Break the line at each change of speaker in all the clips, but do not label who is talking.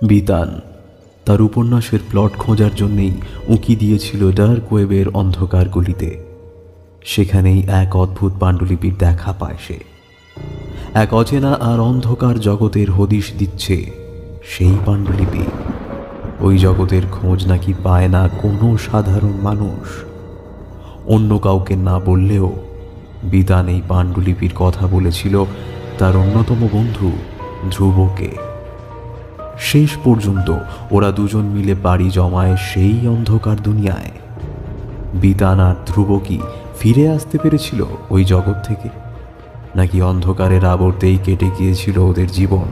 বিতান তার উপন্যাসের প্লট খোঁজার জন্যেই উঁকি দিয়েছিল ডার্ক ওয়েবের অন্ধকার গলিতে। সেখানেই এক অদ্ভুত পাণ্ডুলিপির দেখা পায় সে। এক অচেনা আর অন্ধকার জগতের হদিশ দিচ্ছে সেই পাণ্ডুলিপি। ওই জগতের খোঁজ নাকি পায় না কোনো সাধারণ মানুষ। অন্য কাউকে না বললেও বিতান এই পাণ্ডুলিপির কথা বলেছিল তার অন্যতম বন্ধু ধ্রুবকে। শেষ পর্যন্ত ওরা দুজন মিলে পাড়ি জমায় সেই অন্ধকার দুনিয়ায়। বিতান আর ধ্রুব কি ফিরে আসতে পেরেছিল ওই জগৎ থেকে, নাকি অন্ধকারের আবর্তেই কেটে গিয়েছিল ওদের জীবন?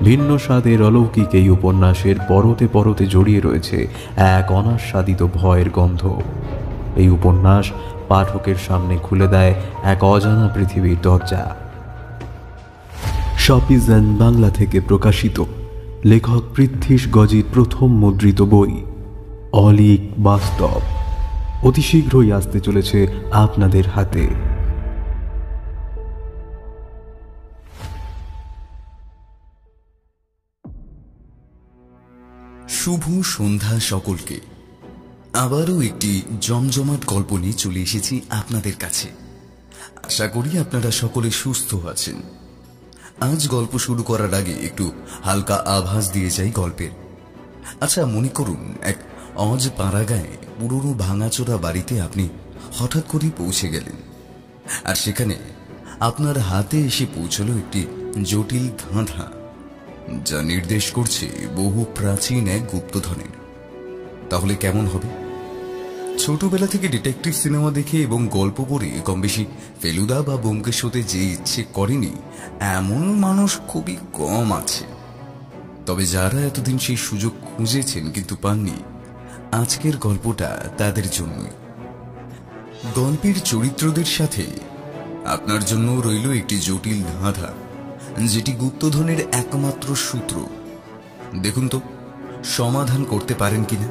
ভিন্ন স্বাদের অলৌকিক এই উপন্যাসের পরতে পরতে জড়িয়ে রয়েছে এক অনাস্বাদিত ভয়ের গন্ধ। এই উপন্যাস পাঠকের সামনে খুলে দেয় এক অজানা পৃথিবীর দরজা। শপিজন বাংলা থেকে প্রকাশিত লেখক পৃথ্বীশ গজির প্রথম মুদ্রিত বই অলীক বাস্তব অতি শীঘ্রই আসতে চলেছে আপনাদের হাতে।
শুভ সন্ধ্যা সকলকে। আবারও একটি জমজমাট গল্প নিয়ে চলে এসেছি আপনাদের কাছে। আশা করি আপনারা সকলে সুস্থ আছেন। আজ গল্প শুরু করার আগে একটু হালকা আভাস দিয়ে যাই গল্পের। আচ্ছা, মনে করুন এক অজ পাড়াগাঁয়ে পুরনো ভাঙাচোরা বাড়িতে আপনি হঠাৎ করেই পৌঁছে গেলেন, আর সেখানে আপনার হাতে এসে পৌঁছল একটি জটিল ধাঁধা, যা নির্দেশ করছে বহু প্রাচীন এক গুপ্তধনের। তাহলে কেমন হবে? ছোটবেলা থেকে ডিটেকটিভ সিনেমা দেখে এবং গল্প পড়ে কম বেশি ফেলুদা বা ব্যোমকেশ হতে যে ইচ্ছে করেনি এমন মানুষ খুবই কম আছে। তবে যারা এতদিন সেই সুযোগ খুঁজেছেন কিন্তু পাননি, আজকের গল্পটা তাদের জন্যই। গল্পের চরিত্রদের সাথে আপনার জন্য রইল একটি জটিল ধাঁধা, যেটি গুপ্তধনের একমাত্র সূত্র। দেখুন তো সমাধান করতে পারেন কিনা।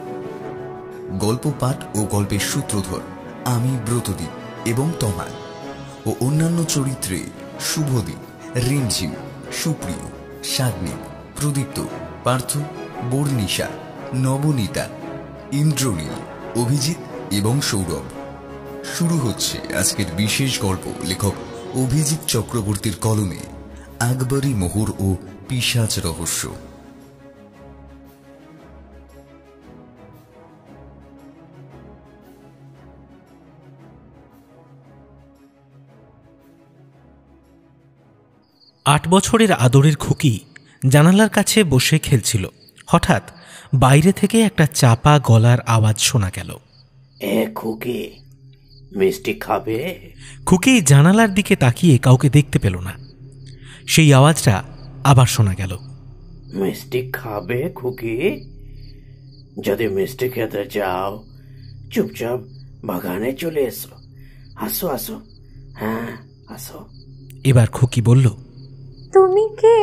গল্প পাঠ ও গল্পের সূত্রধর আমি ব্রতদীপ এবং তমাল, ও অন্যান্য চরিত্রে শুভদীপ, রিমঝিম, সুপ্রিয়, সাগ্নিক, প্রদীপ্ত, পার্থ, বর্ণিশা, নবনীতা, ইন্দ্রনীল, অভিজিৎ এবং সৌরভ। শুরু হচ্ছে আজকের বিশেষ গল্প লেখক অভিজিৎ চক্রবর্তীর কলমে আকবরী মোহর ও পিশাচ রহস্য।
8 বছরের আদরের খুকি জানালার কাছে বসে খেলছিল। হঠাৎ বাইরে থেকে একটা চাপা গলার আওয়াজ শোনা গেল।
এ খুকি, মিষ্টি খাবে?
খুকি জানালার দিকে তাকিয়ে কাউকে দেখতে পেল না। সেই আওয়াজটা আবার শোনা গেল।
মিষ্টি খাবে খুকি? যদি মিষ্টি খেতে যাও চুপচাপ বাগানে চলে এসো। আসো আসো, হ্যাঁ আসো।
এবার খুকি বলল,
তুমি কে?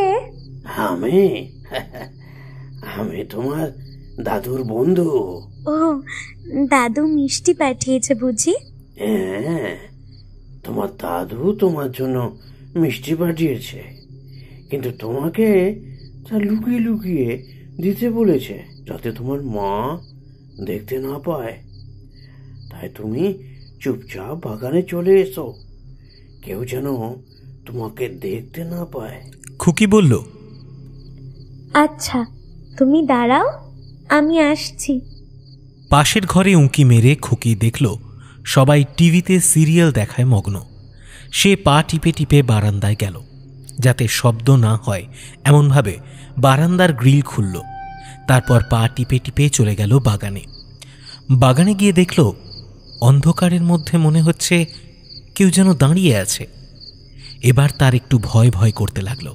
আমি আমি তোমার দাদুর বন্ধু।
ও, দাদু মিষ্টি পাঠিয়েছে বুঝি?
হ্যাঁ, তোমার দাদু তোমার জন্য মিষ্টি পাঠিয়েছে, কিন্তু তোমাকে তা লুকিয়ে লুকিয়ে দিতে বলেছে, যাতে তোমার মা দেখতে না পায়। তাই তুমি চুপচাপ বাগানে চলে এসো, কেউ যেন তোমাকে দেখতে না পায়।
খুকি বলল,
আচ্ছা তুমি দাঁড়াও, আমি আসছি।
পাশের ঘরে উঁকি মেরে খুকি দেখল সবাই টিভিতে সিরিয়াল দেখায় মগ্ন। সে পা টিপে টিপে বারান্দায় গেল, যাতে শব্দ না হয় এমনভাবে বারান্দার গ্রিল খুলল। তারপর পা টিপে টিপে চলে গেল বাগানে। বাগানে গিয়ে দেখল অন্ধকারের মধ্যে মনে হচ্ছে কেউ যেন দাঁড়িয়ে আছে। এবার তার একটু ভয় ভয় করতে লাগল।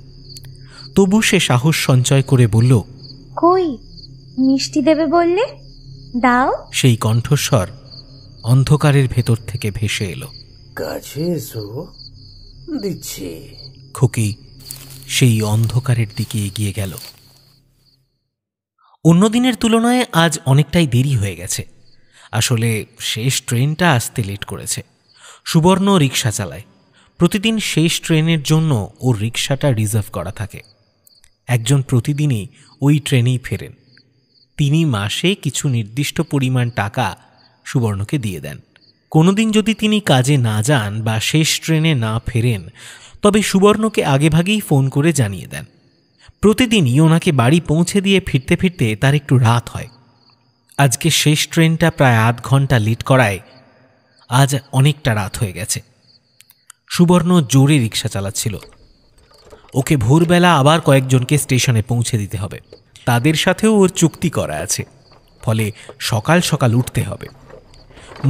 তবু সে সাহস সঞ্চয় করে বলল,
কই, মিষ্টি দেবে বললে, দাও।
সেই কণ্ঠস্বর অন্ধকারের ভেতর থেকে ভেসে এলো,
কাছে এসো, দিচ্ছি।
খুকি সেই অন্ধকারের দিকে এগিয়ে গেল। অন্য দিনের তুলনায় আজ অনেকটাই দেরি হয়ে গেছে। আসলে শেষ ট্রেনটা আসতে লেট করেছে। সুবর্ণ রিক্সা চালায়। প্রতিদিন শেষ ট্রেনের জন্য ওর রিক্সাটা রিজার্ভ করা থাকে। একজন প্রতিদিনই ওই ট্রেনেই ফেরেন। তিনি মাসে কিছু নির্দিষ্ট পরিমাণ টাকা সুবর্ণকে দিয়ে দেন। কোনোদিন যদি তিনি কাজে না যান বা শেষ ট্রেনে না ফেরেন, তবে সুবর্ণকে আগেভাগেই ফোন করে জানিয়ে দেন। প্রতিদিনই ওনাকে বাড়ি পৌঁছে দিয়ে ফিরতে ফিরতে তার একটু রাত হয়। আজকে শেষ ট্রেনটা প্রায় আধ ঘন্টা লেট করায় আজ অনেকটা রাত হয়ে গেছে। সুবর্ণ জোরে রিক্সা চালাচ্ছিল। ওকে ভোরবেলা আবার কয়েকজনকে স্টেশনে পৌঁছে দিতে হবে। তাদের সাথেও ওর চুক্তি করা আছে, ফলে সকাল সকাল উঠতে হবে।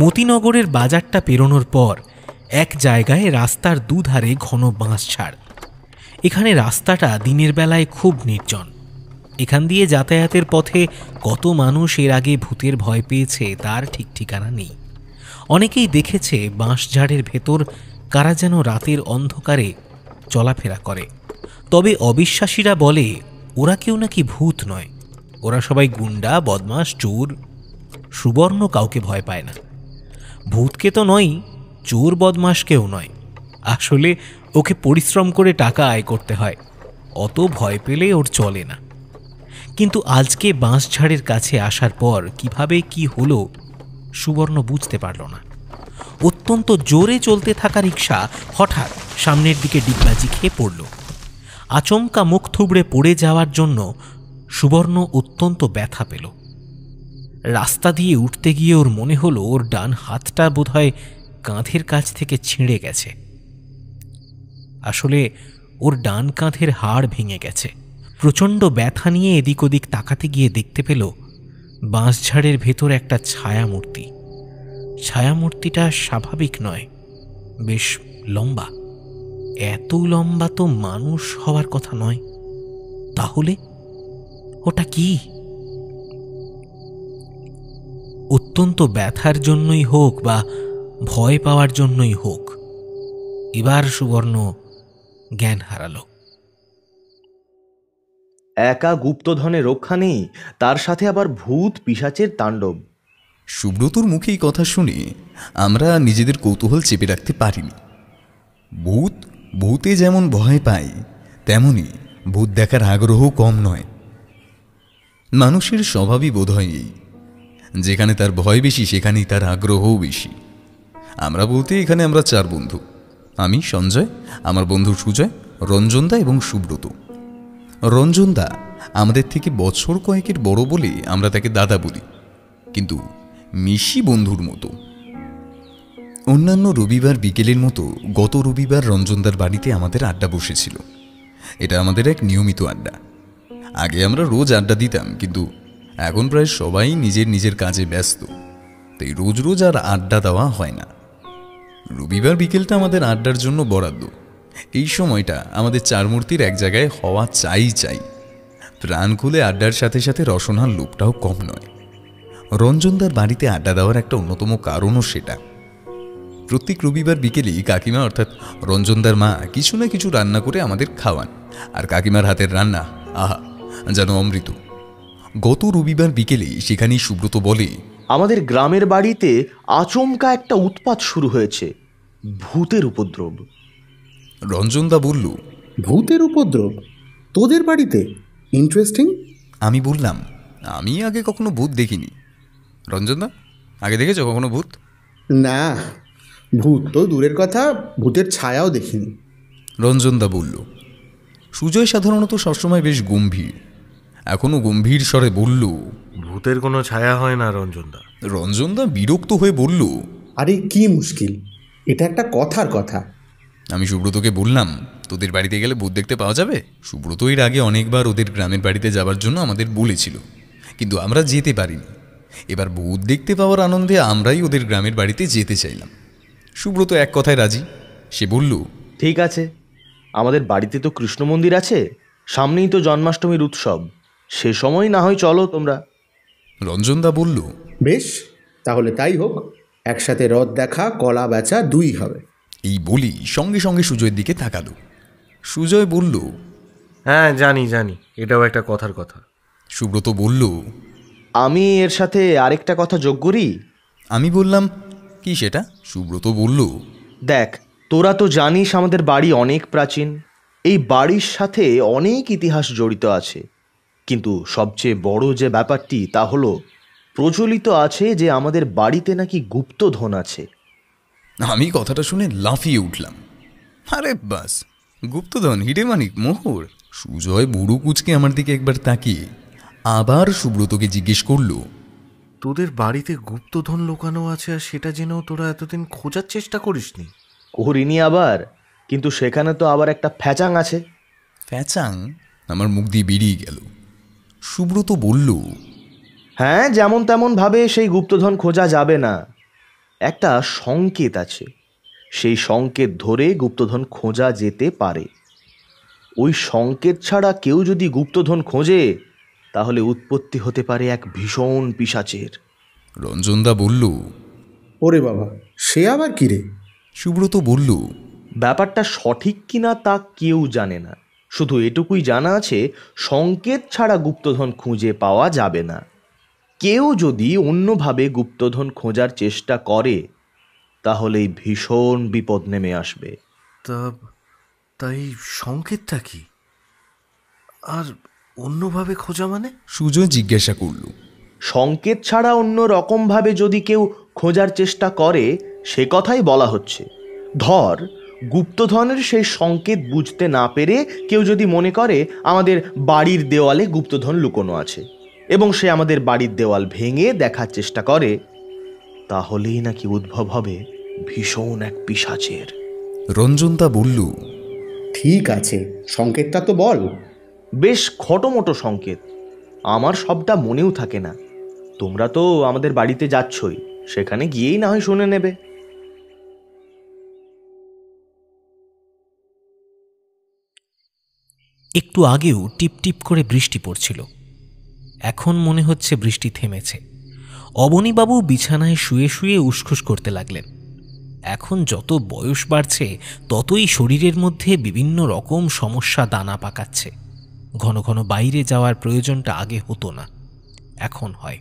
মতিনগরের বাজারটা পেরোনোর পর এক জায়গায় রাস্তার দুধারে ঘন বাঁশঝাড়। এখানে রাস্তাটা দিনের বেলায় খুব নির্জন। এখান দিয়ে যাতায়াতের পথে কত মানুষ এর আগে ভূতের ভয় পেয়েছে তার ঠিক ঠিকানা নেই। অনেকেই দেখেছে বাঁশঝাড়ের ভেতর কারা যেন রাতের অন্ধকারে চলাফেরা করে। তবে অবিশ্বাসীরা বলে ওরা কেউ নাকি ভূত নয়, ওরা সবাই গুন্ডা, বদমাশ, চোর। সুবর্ণ কাউকে ভয় পায় না। ভূতকে তো নয়, চোর বদমাশকেও নয়। আসলে ওকে পরিশ্রম করে টাকা আয় করতে হয়, অত ভয় পেলে ওর চলে না। কিন্তু আজকে বাঁশঝাড়ের কাছে আসার পর কিভাবে কি হলো সুবর্ণ বুঝতে পারল না। অত্যন্ত জোরে চলতে থাকা রিক্সা হঠাৎ সামনের দিকে ডিগবাজি খেয়ে পড়ল। আচমকা মুখ থুবড়ে পড়ে যাওয়ার জন্য সুবর্ণ অত্যন্ত ব্যথা পেল। রাস্তা দিয়ে উঠতে গিয়ে ওর মনে হলো ওর ডান হাতটা বোধহয় কাঁধের কাছ থেকে ছিঁড়ে গেছে। আসলে ওর ডান কাঁধের হাড় ভেঙে গেছে। প্রচণ্ড ব্যথা নিয়ে এদিক ওদিক তাকাতে গিয়ে দেখতে পেল বাঁশঝাড়ের ভেতর একটা ছায়ামূর্তি। ছায়ামূর্তিটা স্বাভাবিক নয়, বেশ লম্বা। এত লম্বা তো মানুষ হওয়ার কথা নয়। তাহলে ওটা কি? অত্যন্ত ব্যথার জন্যই হোক বা ভয় পাওয়ার জন্যই হোক, এবার সুবর্ণ জ্ঞান হারালো।
একা গুপ্তধনে রক্ষা নেই, তার সাথে আবার ভূত পিশাচের তাণ্ডব।
সুব্রতর মুখে এই কথা শুনে আমরা নিজেদের কৌতূহল চেপে রাখতে পারিনি। ভূতে যেমন ভয় পাই, তেমনি ভূত দেখার আগ্রহ কম নয়। মানুষের স্বভাবই বোধ হয় এই, যেখানে তার ভয় বেশি সেখানেই তার আগ্রহও বেশি। আমরা বলতে এখানে আমরা 4 বন্ধু। আমি, সঞ্জয়, আমার বন্ধু সুজয়, রঞ্জনদা এবং সুব্রত। রঞ্জনদা আমাদের থেকে বছর কয়েকের বড় বলে আমরা তাকে দাদা বলি, কিন্তু মিশি বন্ধুর মতো। অন্যান্য রবিবার বিকেলের মতো গত রবিবার রঞ্জনদার বাড়িতে আমাদের আড্ডা বসেছিল। এটা আমাদের এক নিয়মিত আড্ডা। আগে আমরা রোজ আড্ডা দিতাম, কিন্তু এখন প্রায় সবাই নিজের নিজের কাজে ব্যস্ত, তাই রোজ রোজ আর আড্ডা দেওয়া হয় না। রবিবার বিকেলটা আমাদের আড্ডার জন্য বরাদ্দ। এই সময়টা আমাদের 4 মূর্তির এক জায়গায় হওয়া চাই। প্রাণ খুলে আড্ডার সাথে সাথে রসনার লোকটাও কম নয়। রঞ্জনদার বাড়িতে আড্ডা দেওয়ার একটা অন্যতম কারণও সেটা। প্রত্যেক রবিবার বিকেলেই কাকিমা অর্থাৎ রঞ্জনদার মা কিছু না কিছু রান্না করে আমাদের খাওয়ান, আর কাকিমার হাতের রান্না আহা যেন অমৃত। গত রবিবার বিকেলে সেখানেই সুব্রত বলে,
আমাদের গ্রামের বাড়িতে আচমকা একটা উৎপাত শুরু হয়েছে, ভূতের উপদ্রব।
রঞ্জনদা বলল,
ভূতের উপদ্রব তোদের বাড়িতে? ইন্টারেস্টিং।
আমি বললাম, আমি আগে কখনো ভূত দেখিনি। রঞ্জনদা, আগে দেখেছো কখনো ভূত?
না, ভূত তো দূরের কথা, ভূতের ছায়াও দেখিনি।
রঞ্জনদা বলল। সুজয় সাধারণত সবসময় বেশ গম্ভীর, এখনো গম্ভীর স্বরে বলল,
ভূতের কোনো ছায়া হয় না রঞ্জনদা।
রঞ্জনদা বিরক্ত হয়ে বলল,
আরে কি মুশকিল, এটা একটা কথার কথা।
আমি সুব্রতকে বললাম, তোদের বাড়িতে গেলে ভূত দেখতে পাওয়া যাবে? সুব্রত এর আগে অনেকবার ওদের গ্রামের বাড়িতে যাবার জন্য আমাদের বলেছিল, কিন্তু আমরা যেতে পারিনি। এবার ভূত দেখতে পাওয়ার আনন্দে আমরাই ওদের গ্রামের বাড়িতে যেতে চাইলাম। সুব্রত এক কথায় রাজি। সে বলল,
ঠিক আছে, আমাদের বাড়িতে তো কৃষ্ণ মন্দির আছে, সামনেই তো জন্মাষ্টমীর উৎসব, সে সময় না হয় চলো তোমরা।
রঞ্জনদা বলল,
বেশ, তাহলে তাই হোক, একসাথে রথ দেখা, কলা বেচা 2 হবে।
এই বলি সঙ্গে সঙ্গে সুজয়ের দিকে তাকালো। সুজয় বলল,
হ্যাঁ জানি, এটাও একটা কথার কথা।
সুব্রত বলল,
আমি এর সাথে আরেকটা কথা যোগ করি।
আমি বললাম, কি সেটা? সুব্রত বলল,
দেখ, তোরা তো জানিস আমাদের বাড়ি অনেক প্রাচীন, এই বাড়ির সাথে অনেক ইতিহাস জড়িত আছে, কিন্তু সবচেয়ে বড় যে ব্যাপারটি তা হলো প্রচলিত আছে যে আমাদের বাড়িতে নাকি গুপ্তধন আছে।
আমি কথাটা শুনে লাফিয়ে উঠলাম। আরে বাস, গুপ্তধন, হিরে মানিক, মোহর। সুজয় বুড়ো কুচকে আমার দিকে একবার তাকিয়ে আবার সুব্রতকে জিজ্ঞেস করলো,
তোদের বাড়িতে গুপ্তধন লুকানো আছে আর সেটা জেনেও তোরা এতদিন খোঁজার চেষ্টা করিসনি?
করিনি আবার, কিন্তু সেখানে তো আবার একটা ফ্যাচাং আছে।
ফ্যাচাং? আমার মুখ দিয়ে বেরিয়ে গেল। সুব্রত বলল,
হ্যাঁ, যেমন তেমন ভাবে সেই গুপ্তধন খোঁজা যাবে না। একটা সংকেত আছে, সেই সংকেত ধরে গুপ্তধন খোঁজা যেতে পারে। ওই সংকেত ছাড়া কেউ যদি গুপ্তধন খোঁজে তাহলে উৎপত্তি হতে পারে এক ভীষণ পিশাচের।
রঞ্জনদা বলল,
ওরে বাবা, সে আবার কি রে?
সুব্রত বলল,
ব্যাপারটা সঠিক কিনা তা কেউ জানে না, শুধু এটুকুই জানা আছে সংকেত ছাড়া গুপ্তধন খুঁজে পাওয়া যাবে না। কেউ যদি অন্যভাবে গুপ্তধন খোঁজার চেষ্টা করে তাহলেই ভীষণ বিপদ নেমে আসবে।
তাই সংকেতটা কি? আর অন্যভাবে খোঁজা মানে?
সুজয় জিজ্ঞাসা করল।
সংকেত ছাড়া অন্য রকমভাবে যদি কেউ খোঁজার চেষ্টা করে সে কথাই বলা হচ্ছে। ধর, গুপ্তধনের সেই সংকেত বুঝতে না পেরে কেউ যদি মনে করে আমাদের বাড়ির দেওয়ালে গুপ্তধন লুকোনো আছে এবং সে আমাদের বাড়ির দেওয়াল ভেঙে দেখার চেষ্টা করে, তাহলেই নাকি উদ্ভব হবে ভীষণ এক পিশাচের।
রঞ্জনদা বলল,
ঠিক আছে, সংকেতটা তো বল।
বেশ খটোমটো সংকেত, আমার সবটা মনেও থাকে না। তোমরা তো আমাদের বাড়িতে যাচ্ছই, সেখানে গিয়েই না হয় শুনে নেবে।
একটু আগেও টিপ টিপ করে বৃষ্টি পড়ছিল, এখন মনে হচ্ছে বৃষ্টি থেমেছে। অবনীবাবু বিছানায় শুয়ে শুয়ে উসখুস করতে লাগলেন। এখন যত বয়স বাড়ছে ততই শরীরের মধ্যে বিভিন্ন রকম সমস্যা দানা পাকাচ্ছে। ঘন ঘন বাইরে যাওয়ার প্রয়োজনটা আগে হতো না, এখন হয়।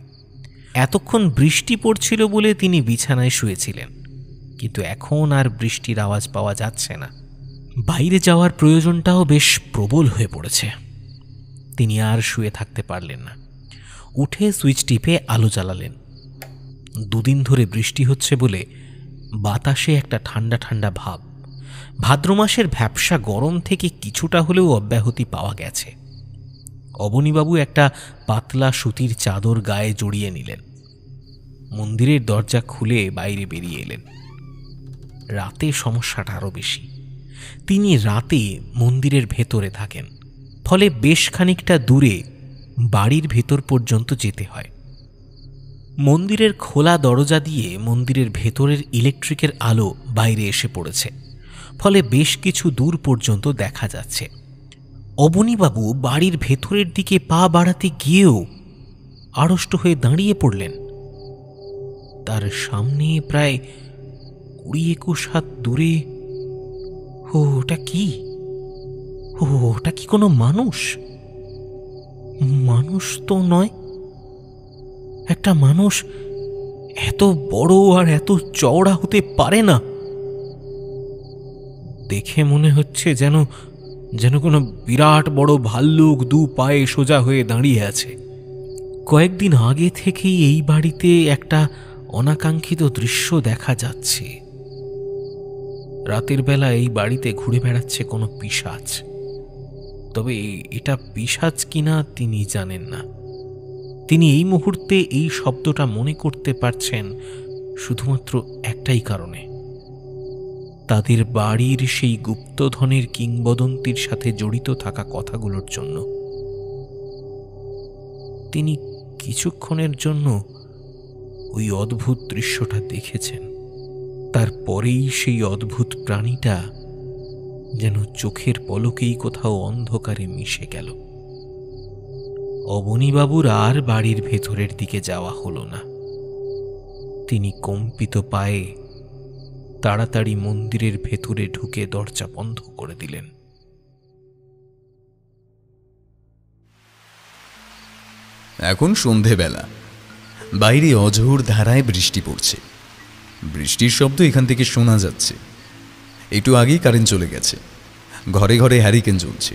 এতক্ষণ বৃষ্টি পড়ছিল বলে তিনি বিছানায় শুয়েছিলেন, কিন্তু এখন আর বৃষ্টির আওয়াজ পাওয়া যাচ্ছে না। বাইরে যাওয়ার প্রয়োজনটাও বেশ প্রবল হয়ে পড়েছে। তিনি আর শুয়ে থাকতে পারলেন না, উঠে সুইচ টিপে আলো জ্বালালেন। দুদিন ধরে বৃষ্টি হচ্ছে বলে বাতাসে একটা ঠান্ডা ঠান্ডা ভাব। ভাদ্র মাসের ভ্যাপসা গরম থেকে কিছুটা হলেও অব্যাহতি পাওয়া গেছে। অবনীবাবু একটা পাতলা সুতির চাদর গায়ে জড়িয়ে নিলেন। মন্দিরের দরজা খুলে বাইরে বেরিয়ে এলেন। রাতে সমস্যাটা আরও বেশি। তিনি রাতে মন্দিরের ভেতরে থাকেন, ফলে বেশ খানিকটা দূরে বাড়ির ভেতর পর্যন্ত যেতে হয়। মন্দিরের খোলা দরজা দিয়ে মন্দিরের ভেতরের ইলেকট্রিকের আলো বাইরে এসে পড়েছে, ফলে বেশ কিছু দূর পর্যন্ত দেখা যাচ্ছে। অবনীবাবু বাড়ির ভেতরের দিকে পা বাড়াতে গিয়েও আড়ষ্ট হয়ে দাঁড়িয়ে পড়লেন। তার সামনে প্রায় 20-21 হাত দূরে, ওটা কি? ওটা কি কোনো মানুষ? মানুষ তো নয়। একটা মানুষ এত বড় আর এত চওড়া হতে পারে না। দেখে মনে হচ্ছে যেন যেন কোনো বিরাট বড় ভাল্লুক দু পায়ে সোজা হয়ে দাঁড়িয়ে আছে। কয়েকদিন আগে থেকেই এই বাড়িতে একটা অনাকাঙ্ক্ষিত দৃশ্য দেখা যাচ্ছে। রাতের বেলা এই বাড়িতে ঘুরে বেড়াচ্ছে কোনো পিশাচ। তবে এটা পিশাচ কিনা তিনি জানেন না। তিনি এই মুহূর্তে এই শব্দটা মনে করতে পারছেন শুধুমাত্র একটাই কারণে, তাদের বাড়ির সেই গুপ্তধনের কিংবদন্তির সাথে জড়িত থাকা কথাগুলোর জন্য। তিনি কিছুক্ষণের জন্য ওই অদ্ভুত দৃশ্যটা দেখেছেন, তারপরেই সেই অদ্ভুত প্রাণীটা যেন চোখের পলকেই কোথাও অন্ধকারে মিশে গেল। অবনীবাবুর আর বাড়ির ভেতরের দিকে যাওয়া হলো না। তিনি কম্পিত পায়ে তাড়াতাড়ি মন্দিরের ভেতরে ঢুকে দরজা বন্ধ করে দিলেন।
এখন সন্ধেবেলা, বাইরে অঝোর ধারায় বৃষ্টি পড়ছে। বৃষ্টির শব্দ এখান থেকে শোনা যাচ্ছে। একটু আগেই কারেন্ট চলে গেছে। ঘরে ঘরে হ্যারিকেন জ্বলছে।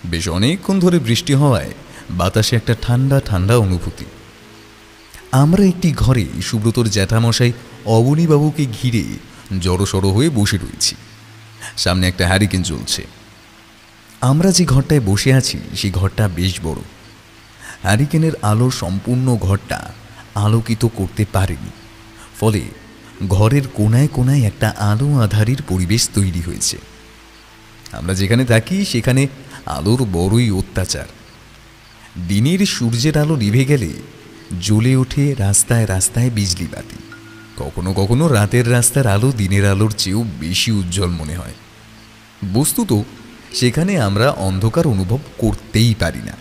বেশ অনেকক্ষণ ধরে বৃষ্টি হওয়ায় বাতাসে একটা ঠান্ডা ঠান্ডা অনুভূতি। আমরা একটি ঘরে সুব্রতর জ্যাঠামশাই অবনীবাবুকে ঘিরে জড়সড় হয়ে বসে রয়েছি। সামনে একটা হ্যারিকেন জ্বলছে। আমরা যে ঘরটায় বসে আছি সেই ঘরটা বেশ বড়। হ্যারিকেনের আলো সম্পূর্ণ ঘরটা আলোকিত করতে পারেনি, ফলে ঘরের কোনায় কোনায় একটা আলো আঁধারির পরিবেশ তৈরি হয়েছে। আমরা যেখানে থাকি সেখানে আলোর বড়ই অত্যাচার। দিনের সূর্যের আলো নিভে গেলে জ্বলে ওঠে রাস্তায় রাস্তায় বিজলি বাতি। কখনো কখনো রাতের রাস্তার আলো দিনের আলোর চেয়েও বেশি উজ্জ্বল মনে হয়। বস্তুত সেখানে আমরা অন্ধকার অনুভব করতেই পারি না।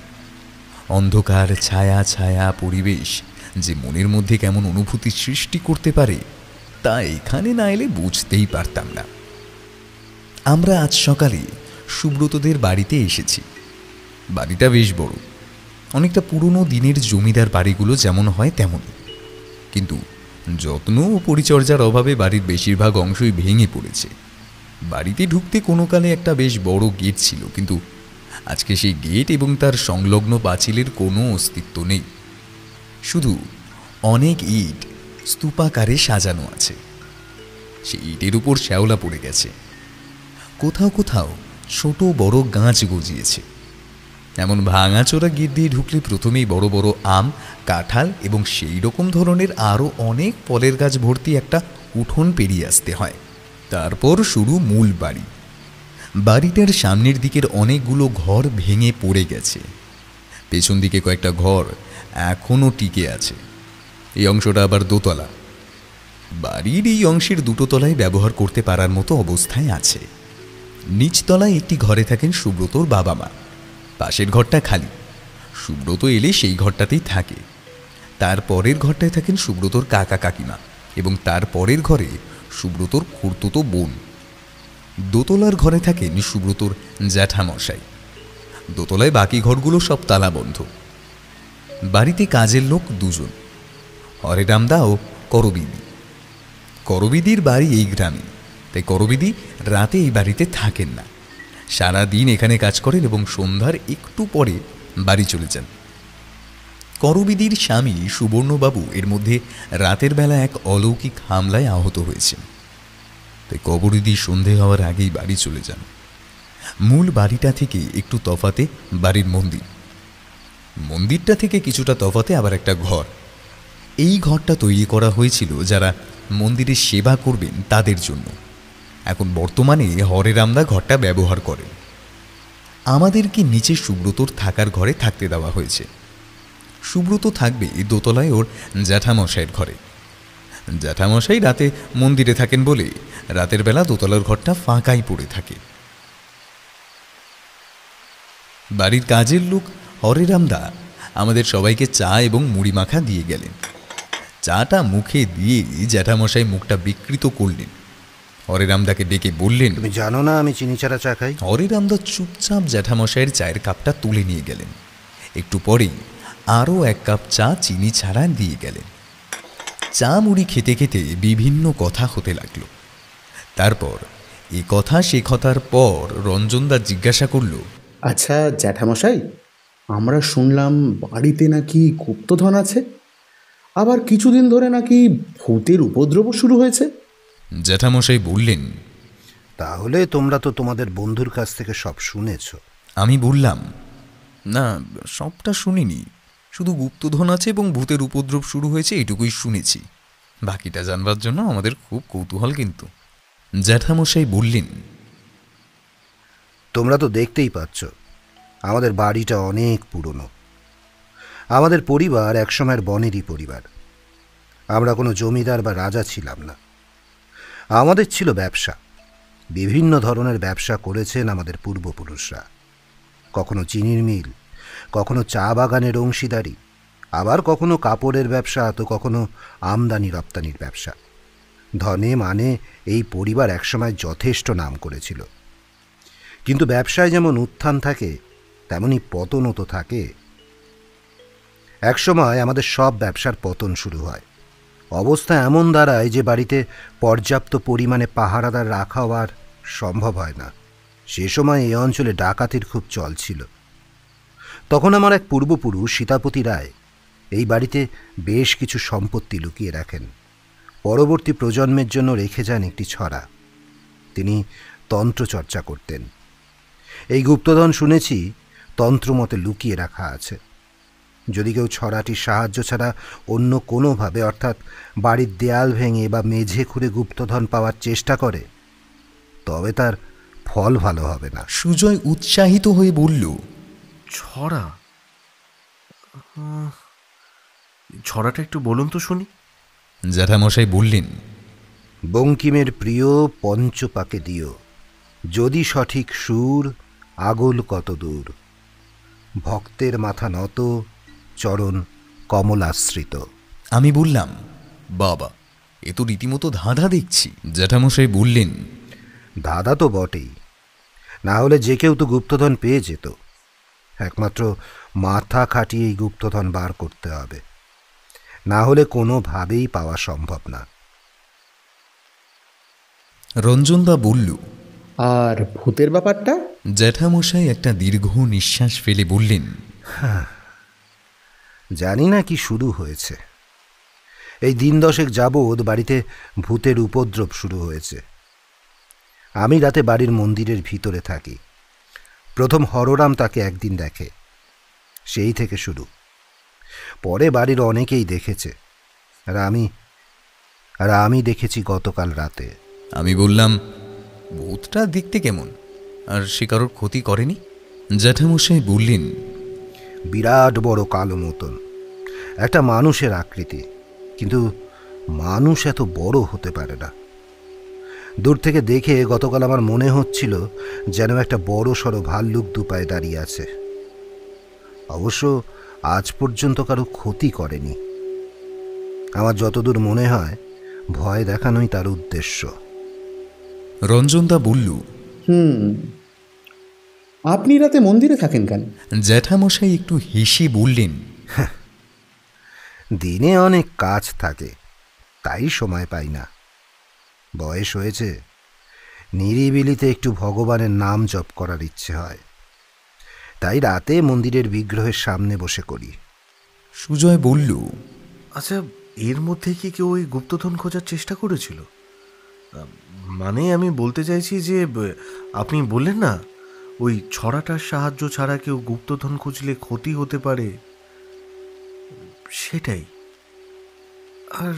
অন্ধকার ছায়া ছায়া পরিবেশ যে মনের মধ্যে কেমন অনুভূতি সৃষ্টি করতে পারে তা এখানে না এলে বুঝতেই পারতাম না। আমরা আজ সকালে সুব্রতদের বাড়িতে এসেছি। বাড়িটা বেশ বড়, অনেকটা পুরনো দিনের জমিদার বাড়িগুলো যেমন হয় তেমনই, কিন্তু যত্ন ও পরিচর্যার অভাবে বাড়ির বেশিরভাগ অংশই ভেঙে পড়েছে। বাড়িতে ঢুকতে কোনো কালে একটা বেশ বড় গেট ছিল, কিন্তু আজকে সেই গেট এবং তার সংলগ্ন পাঁচিলের কোনো অস্তিত্ব নেই। শুধু অনেক ইট স্তূপাকারে সাজানো আছে। সেই ইটের উপর শ্যাওলা পড়ে গেছে। কোথাও কোথাও ছোট বড় গাছ গজিয়েছে। এমন ভাঙাচোরা গেট দিয়ে ঢুকলে প্রথমেই বড় বড় আম, কাঁঠাল এবং সেই রকম ধরনের আরও অনেক ফলের গাছ ভর্তি একটা উঠোন পেরিয়ে আসতে হয়। তারপর শুরু মূল বাড়ি। বাড়িটার সামনের দিকের অনেকগুলো ঘর ভেঙে পড়ে গেছে। পেছন দিকে কয়েকটা ঘর এখনও টিকে আছে। এই অংশটা আবার দোতলা। বাড়ির এই অংশের দুটো তলায় ব্যবহার করতে পারার মতো অবস্থায় আছে। নিচতলায় একটি ঘরে থাকেন সুব্রতর বাবা মা। পাশের ঘরটা খালি। সুব্রত এলে সেই ঘরটাতেই থাকে। তারপরের ঘরটায় থাকেন সুব্রতর কাকা কাকিমা এবং তারপরের ঘরে সুব্রতর খুড়তুতো বোন। দোতলার ঘরে থাকেন সুব্রতর জ্যাঠামশাই। দোতলায় বাকি ঘরগুলো সব তালাবন্ধ। বাড়িতে কাজের লোক দুজন, হরেরামদা ও করবিদি। করবিদির বাড়ি এই গ্রামে, তাই করবিদি রাতে এই বাড়িতে থাকেন না। সারা দিন এখানে কাজ করেন এবং সন্ধ্যার একটু পরে বাড়ি চলে যান। করবিদির স্বামী সুবর্ণবাবু এর মধ্যে রাতের বেলা এক অলৌকিক হামলায় আহত হয়েছেন, তাই করবিদি সন্ধে হওয়ার আগেই বাড়ি চলে যান। মূল বাড়িটা থেকে একটু তফাতে বাড়ির মন্দির। মন্দিরটা থেকে কিছুটা তফাতে আবার একটা ঘর। এই ঘরটা তৈরি করা হয়েছিল যারা মন্দিরের সেবা করবেন তাদের জন্য। এখন বর্তমানে হরেরামদা ঘরটা ব্যবহার করেন। আমাদেরকে নিচে সুব্রতর থাকার ঘরে থাকতে দেওয়া হয়েছে। সুব্রত থাকবে দোতলায় ওর জ্যাঠামশাইয়ের ঘরে। জ্যাঠামশাই রাতে মন্দিরে থাকেন বলে রাতের বেলা দোতলার ঘরটা ফাঁকাই পড়ে থাকে। বাড়ির কাজের লোক হরেরামদা আমাদের সবাইকে চা এবং মুড়ি মাখা দিয়ে গেলেন। চাটা মুখে দিয়ে জ্যাঠামশাই মুখটা বিকৃত করলেন। হরেরামদাকে ডেকে বললেন,
তুমি জানো না আমি চিনি ছাড়া চা খাই?
হরেরামদা চুপচাপ জ্যাঠামশাইয়ের চায়ের কাপটা তুলে নিয়ে গেলেন। একটু পরেই আরও এক কাপ চা চিনি ছাড়া দিয়ে গেলেন। চা মুড়ি খেতে খেতে বিভিন্ন কথা হতে লাগলো। তারপর এ কথা সে কথার পর রঞ্জনদা জিজ্ঞাসা করল,
আচ্ছা জ্যাঠামশাই, আমরা শুনলাম বাড়িতে নাকি গুপ্তধন আছে, আবার কিছুদিন ধরে নাকি ভূতের উপদ্রব শুরু হয়েছে।
জ্যাঠামশাই বললেন,
তাহলে তোমরা তো তোমাদের বন্ধুর কাছ থেকে সব শুনেছ।
আমি বললাম, না, সবটা শুনিনি, শুধু গুপ্তধন আছে এবং ভূতের উপদ্রব শুরু হয়েছে এটুকুই শুনেছি। বাকিটা জানবার জন্য আমাদের খুব কৌতূহল। কিন্তু জ্যাঠামশাই বললেন,
তোমরা তো দেখতেই পাচ্ছ আমাদের বাড়িটা অনেক পুরনো। আমাদের পরিবার একসময়ের বনেরই পরিবার। আমরা কোনো জমিদার বা রাজা ছিলাম না। আমাদের ছিল ব্যবসা। বিভিন্ন ধরনের ব্যবসা করেছেন আমাদের পূর্বপুরুষরা। কখনো চিনির মিল, কখনো চা বাগানের অংশীদারি, আবার কখনো কাপড়ের ব্যবসা, তো কখনো আমদানি রপ্তানির ব্যবসা। ধনে মানে এই পরিবার একসময় যথেষ্ট নাম করেছিল। কিন্তু ব্যবসায় যেমন উত্থান থাকে তেমনি পতনও তো থাকে। একসময় আমাদের সব ব্যবসার পতন শুরু হয়। অবস্থা এমন দাঁড়ায় যে বাড়িতে পর্যাপ্ত পরিমাণে পাহারাদার রাখাও আর সম্ভব হয় না। সে সময় এই অঞ্চলে ডাকাতির খুব চল ছিল। তখন আমার এক পূর্বপুরুষ সীতাপতি রায় এই বাড়িতে বেশ কিছু সম্পত্তি লুকিয়ে রাখেন। পরবর্তী প্রজন্মের জন্য রেখে যান একটি ছড়া। তিনি তন্ত্র চর্চা করতেন। এই গুপ্তধন শুনেছি তন্ত্রমতে লুকিয়ে রাখা আছে। যদি কেউ ছড়াটির সাহায্য ছাড়া অন্য কোনোভাবে, অর্থাৎ বাড়ির দেয়াল ভেঙে বা মেঝে খুঁড়ে গুপ্তধন পাওয়ার চেষ্টা করে, তবে তার ফল ভালো হবে না।
সুজয় উৎসাহিত হয়ে বলল,
ছড়া? ছড়াটা একটু বলুন তো শুনি।
জ্যাঠামশাই বললেন,
বঙ্কিমের প্রিয় পঞ্চপাকে দিও, যদি সঠিক সুর, আগল কত দূর, ভক্তের মাথা নত, চরণ কমলাশ্রিত।
আমি বললাম, বাবা, এ তো রীতিমতো ধাঁধা দেখছি। জ্যাঠামশাই বললেন,
দাদা তো বটেই, না হলে যে কেউ তো গুপ্তধন পেয়ে যেত। একমাত্র মাথা খাটিয়ে এই গুপ্তধন বার করতে হবে, না হলে কোনোভাবেই পাওয়া সম্ভব না।
রঞ্জনদা বলল,
আর ভূতের ব্যাপারটা?
জ্যাঠামশাই একটা দীর্ঘ নিঃশ্বাস ফেলে বললেন,
জানি না কি শুরু হয়েছে। এই দিন 10 যাবৎ বাড়িতে ভূতের উপদ্রব শুরু হয়েছে। আমি রাতে বাড়ির মন্দিরের ভিতরে থাকি। প্রথম হররাম তাকে একদিন দেখে, সেই থেকে শুরু। পরে বাড়ির অনেকেই দেখেছে, আর আমি দেখেছি গতকাল রাতে।
আমি বললাম, ভূতটা দেখতে কেমন, আর সে কারোর ক্ষতি করেনি? জ্যাঠামশাই বললেন,
বিরাট বড় কালো মতন, একটা মানুষের আকৃতি, কিন্তু মানুষ এত বড় হতে পারে না। দূর থেকে দেখে গতকাল আমার মনে হচ্ছিল যেন একটা বড় সড়ো ভাল্লুক দুপায়ে দাঁড়িয়ে আছে। অবশ্য আজ পর্যন্ত কারো ক্ষতি করেনি। আমার যতদূর মনে হয় ভয় দেখানোই তার উদ্দেশ্য।
রঞ্জনদা বলল,
আপনি রাতে মন্দিরে থাকেন কেন?
জ্যাঠামশাই একটু হেসে বললেন,
দিনে অনেক কাজ থাকে, তাই সময় পাই না। বয়স হয়েছে, নিরিবিলিতে একটু ভগবানের নাম জপ করার ইচ্ছে হয়, তাই রাতে মন্দিরের বিগ্রহের সামনে বসে করি।
সুজয় বলল,
আচ্ছা, এর মধ্যে কি কেউ ওই গুপ্তধন খোঁজার চেষ্টা করেছিল? মানে আমি বলতে চাইছি যে, আপনি বললেন না ওই ছড়াটার সাহায্য ছাড়া কেউ গুপ্তধন খুঁজলে ক্ষতি হতে পারে, সেটাই। আর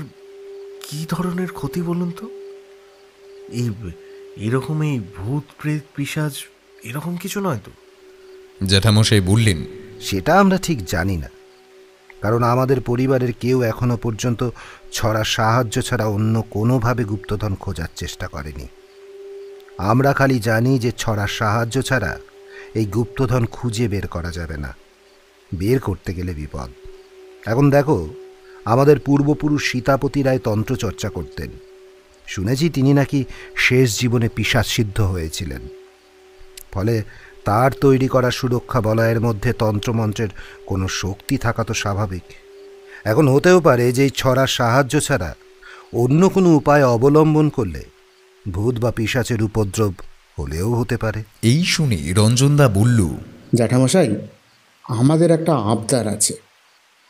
কি ধরনের ক্ষতি বলুন তো? এরকম এই ভূত প্রেত পিশাচ এরকম কিছু নয় তো?
জ্যাঠামশাই বললেন,
সেটা আমরা ঠিক জানি না, কারণ আমাদের পরিবারের কেউ এখনো পর্যন্ত ছড়ার সাহায্য ছাড়া অন্য কোনোভাবে গুপ্তধন খোঁজার চেষ্টা করেনি। আমরা খালি জানি যে ছড়ার সাহায্য ছাড়া এই গুপ্তধন খুঁজে বের করা যাবে না, বের করতে গেলে বিপদ। এখন দেখো, আমাদের পূর্বপুরুষ সীতাপতি রায় তন্ত্র চর্চা করতেন। শুনেছি তিনি নাকি শেষ জীবনে পিশাচ সিদ্ধ হয়েছিলেন। ফলে তার তৈরি করা সুরক্ষা বলয়ের মধ্যে তন্ত্রমন্ত্রের কোনো শক্তি থাকা তো স্বাভাবিক। এখন হতেও পারে যে এই ছড়ার সাহায্য ছাড়া অন্য কোনো উপায় অবলম্বন করলে ভূত বা পিশাচের উপদ্রব হলেও হতে পারে।
এই শুনে রঞ্জনদা বলল,
জ্যাঠামশাই, আমাদের একটা আবদার আছে,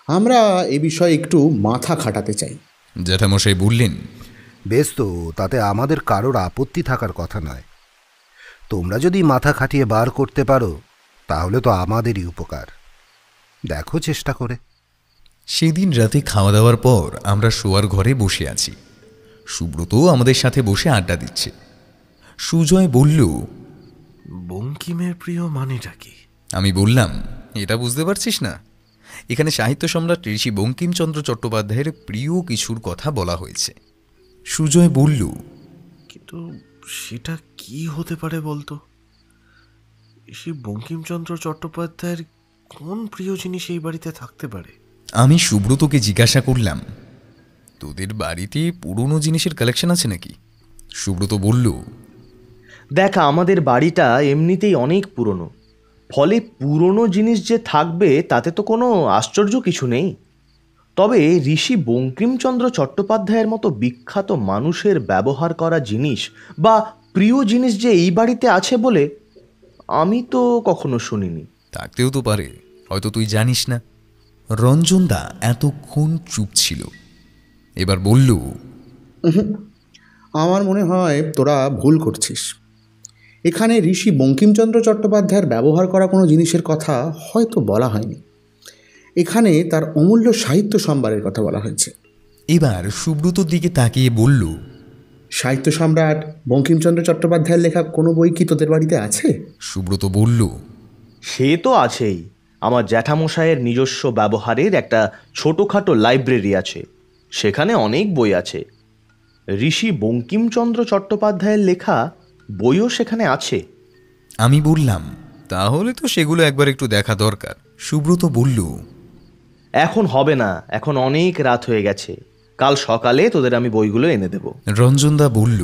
আমরা এ বিষয়ে একটু মাথা খাটাতে চাই।
জ্যাঠামশাই বললেন,
বেশ তো, তাতে আমাদের কারোর আপত্তি থাকার কথা নয়। তোমরা যদি মাথা খাটিয়ে বার করতে পারো তাহলে তো আমাদেরই উপকার। দেখো চেষ্টা করে।
সেদিন রাতে খাওয়া দাওয়ার পর আমরা শোয়ার ঘরে বসে আছি। সুব্রত আমাদের সাথে বসে আড্ডা দিচ্ছে। সুজয় বলল,
বঙ্কিমের প্রিয় মানেটা কি?
আমি বললাম, এটা বুঝতে পারছিস না? এখানে সাহিত্য সম্রাট ঋষি বঙ্কিমচন্দ্র চট্টোপাধ্যায়ের প্রিয় কিছুর কথা বলা হয়েছে। সুজয় বলল,
কিন্তু সেটা কি হতে পারে বলতো? ঋষি বঙ্কিমচন্দ্র চট্টোপাধ্যায়ের কোন প্রিয় জিনিস এই বাড়িতে থাকতে পারে?
আমি সুব্রতকে জিজ্ঞাসা করলাম, তোদের বাড়িতে পুরনো জিনিসের কালেকশন আছে নাকি? সুব্রত বলল,
দেখ, আমাদের বাড়িটা এমনিতেই অনেক পুরনো, ফলে পুরনো জিনিস যে থাকবে তাতে তো কোনো আশ্চর্য কিছু নেই। তবে ঋষি বঙ্কিমচন্দ্র চট্টোপাধ্যায়ের মতো বিখ্যাত মানুষের ব্যবহার করা জিনিস বা প্রিয় জিনিস যে এই বাড়িতে আছে বলে আমি তো কখনো শুনিনি।
থাকতেও তো পারে, হয়তো তুই জানিস না। রঞ্জনদা এতক্ষণ চুপ ছিল, এবার বলল,
আমার মনে হয় তোরা ভুল করছিস। এখানে ঋষি বঙ্কিমচন্দ্র চট্টোপাধ্যায়ের ব্যবহার করা কোনো জিনিসের কথা হয়তো বলা হয়নি। এখানে তার অমূল্য সাহিত্য সম্ভারের কথা বলা হয়েছে।
এবার সুব্রতর দিকে তাকিয়ে বলল,
সাহিত্য সম্রাট বঙ্কিমচন্দ্র চট্টোপাধ্যায়ের লেখা কোনো বই কি তোদের বাড়িতে আছে?
সুব্রত বলল,
সে তো আছেই। আমার জ্যাঠামশাইয়ের নিজস্ব ব্যবহারের একটা ছোটোখাটো লাইব্রেরি আছে, সেখানে অনেক বই আছে। ঋষি বঙ্কিমচন্দ্র চট্টোপাধ্যায়ের লেখা বইও সেখানে আছে।
আমি বললাম, তাহলে তো সেগুলো একবার একটু দেখা দরকার। সুব্রত বলল,
এখন হবে না, এখন অনেক রাত হয়ে গেছে, কাল সকালে তোদের আমি বইগুলো এনে দেব।
রঞ্জনদা বলল,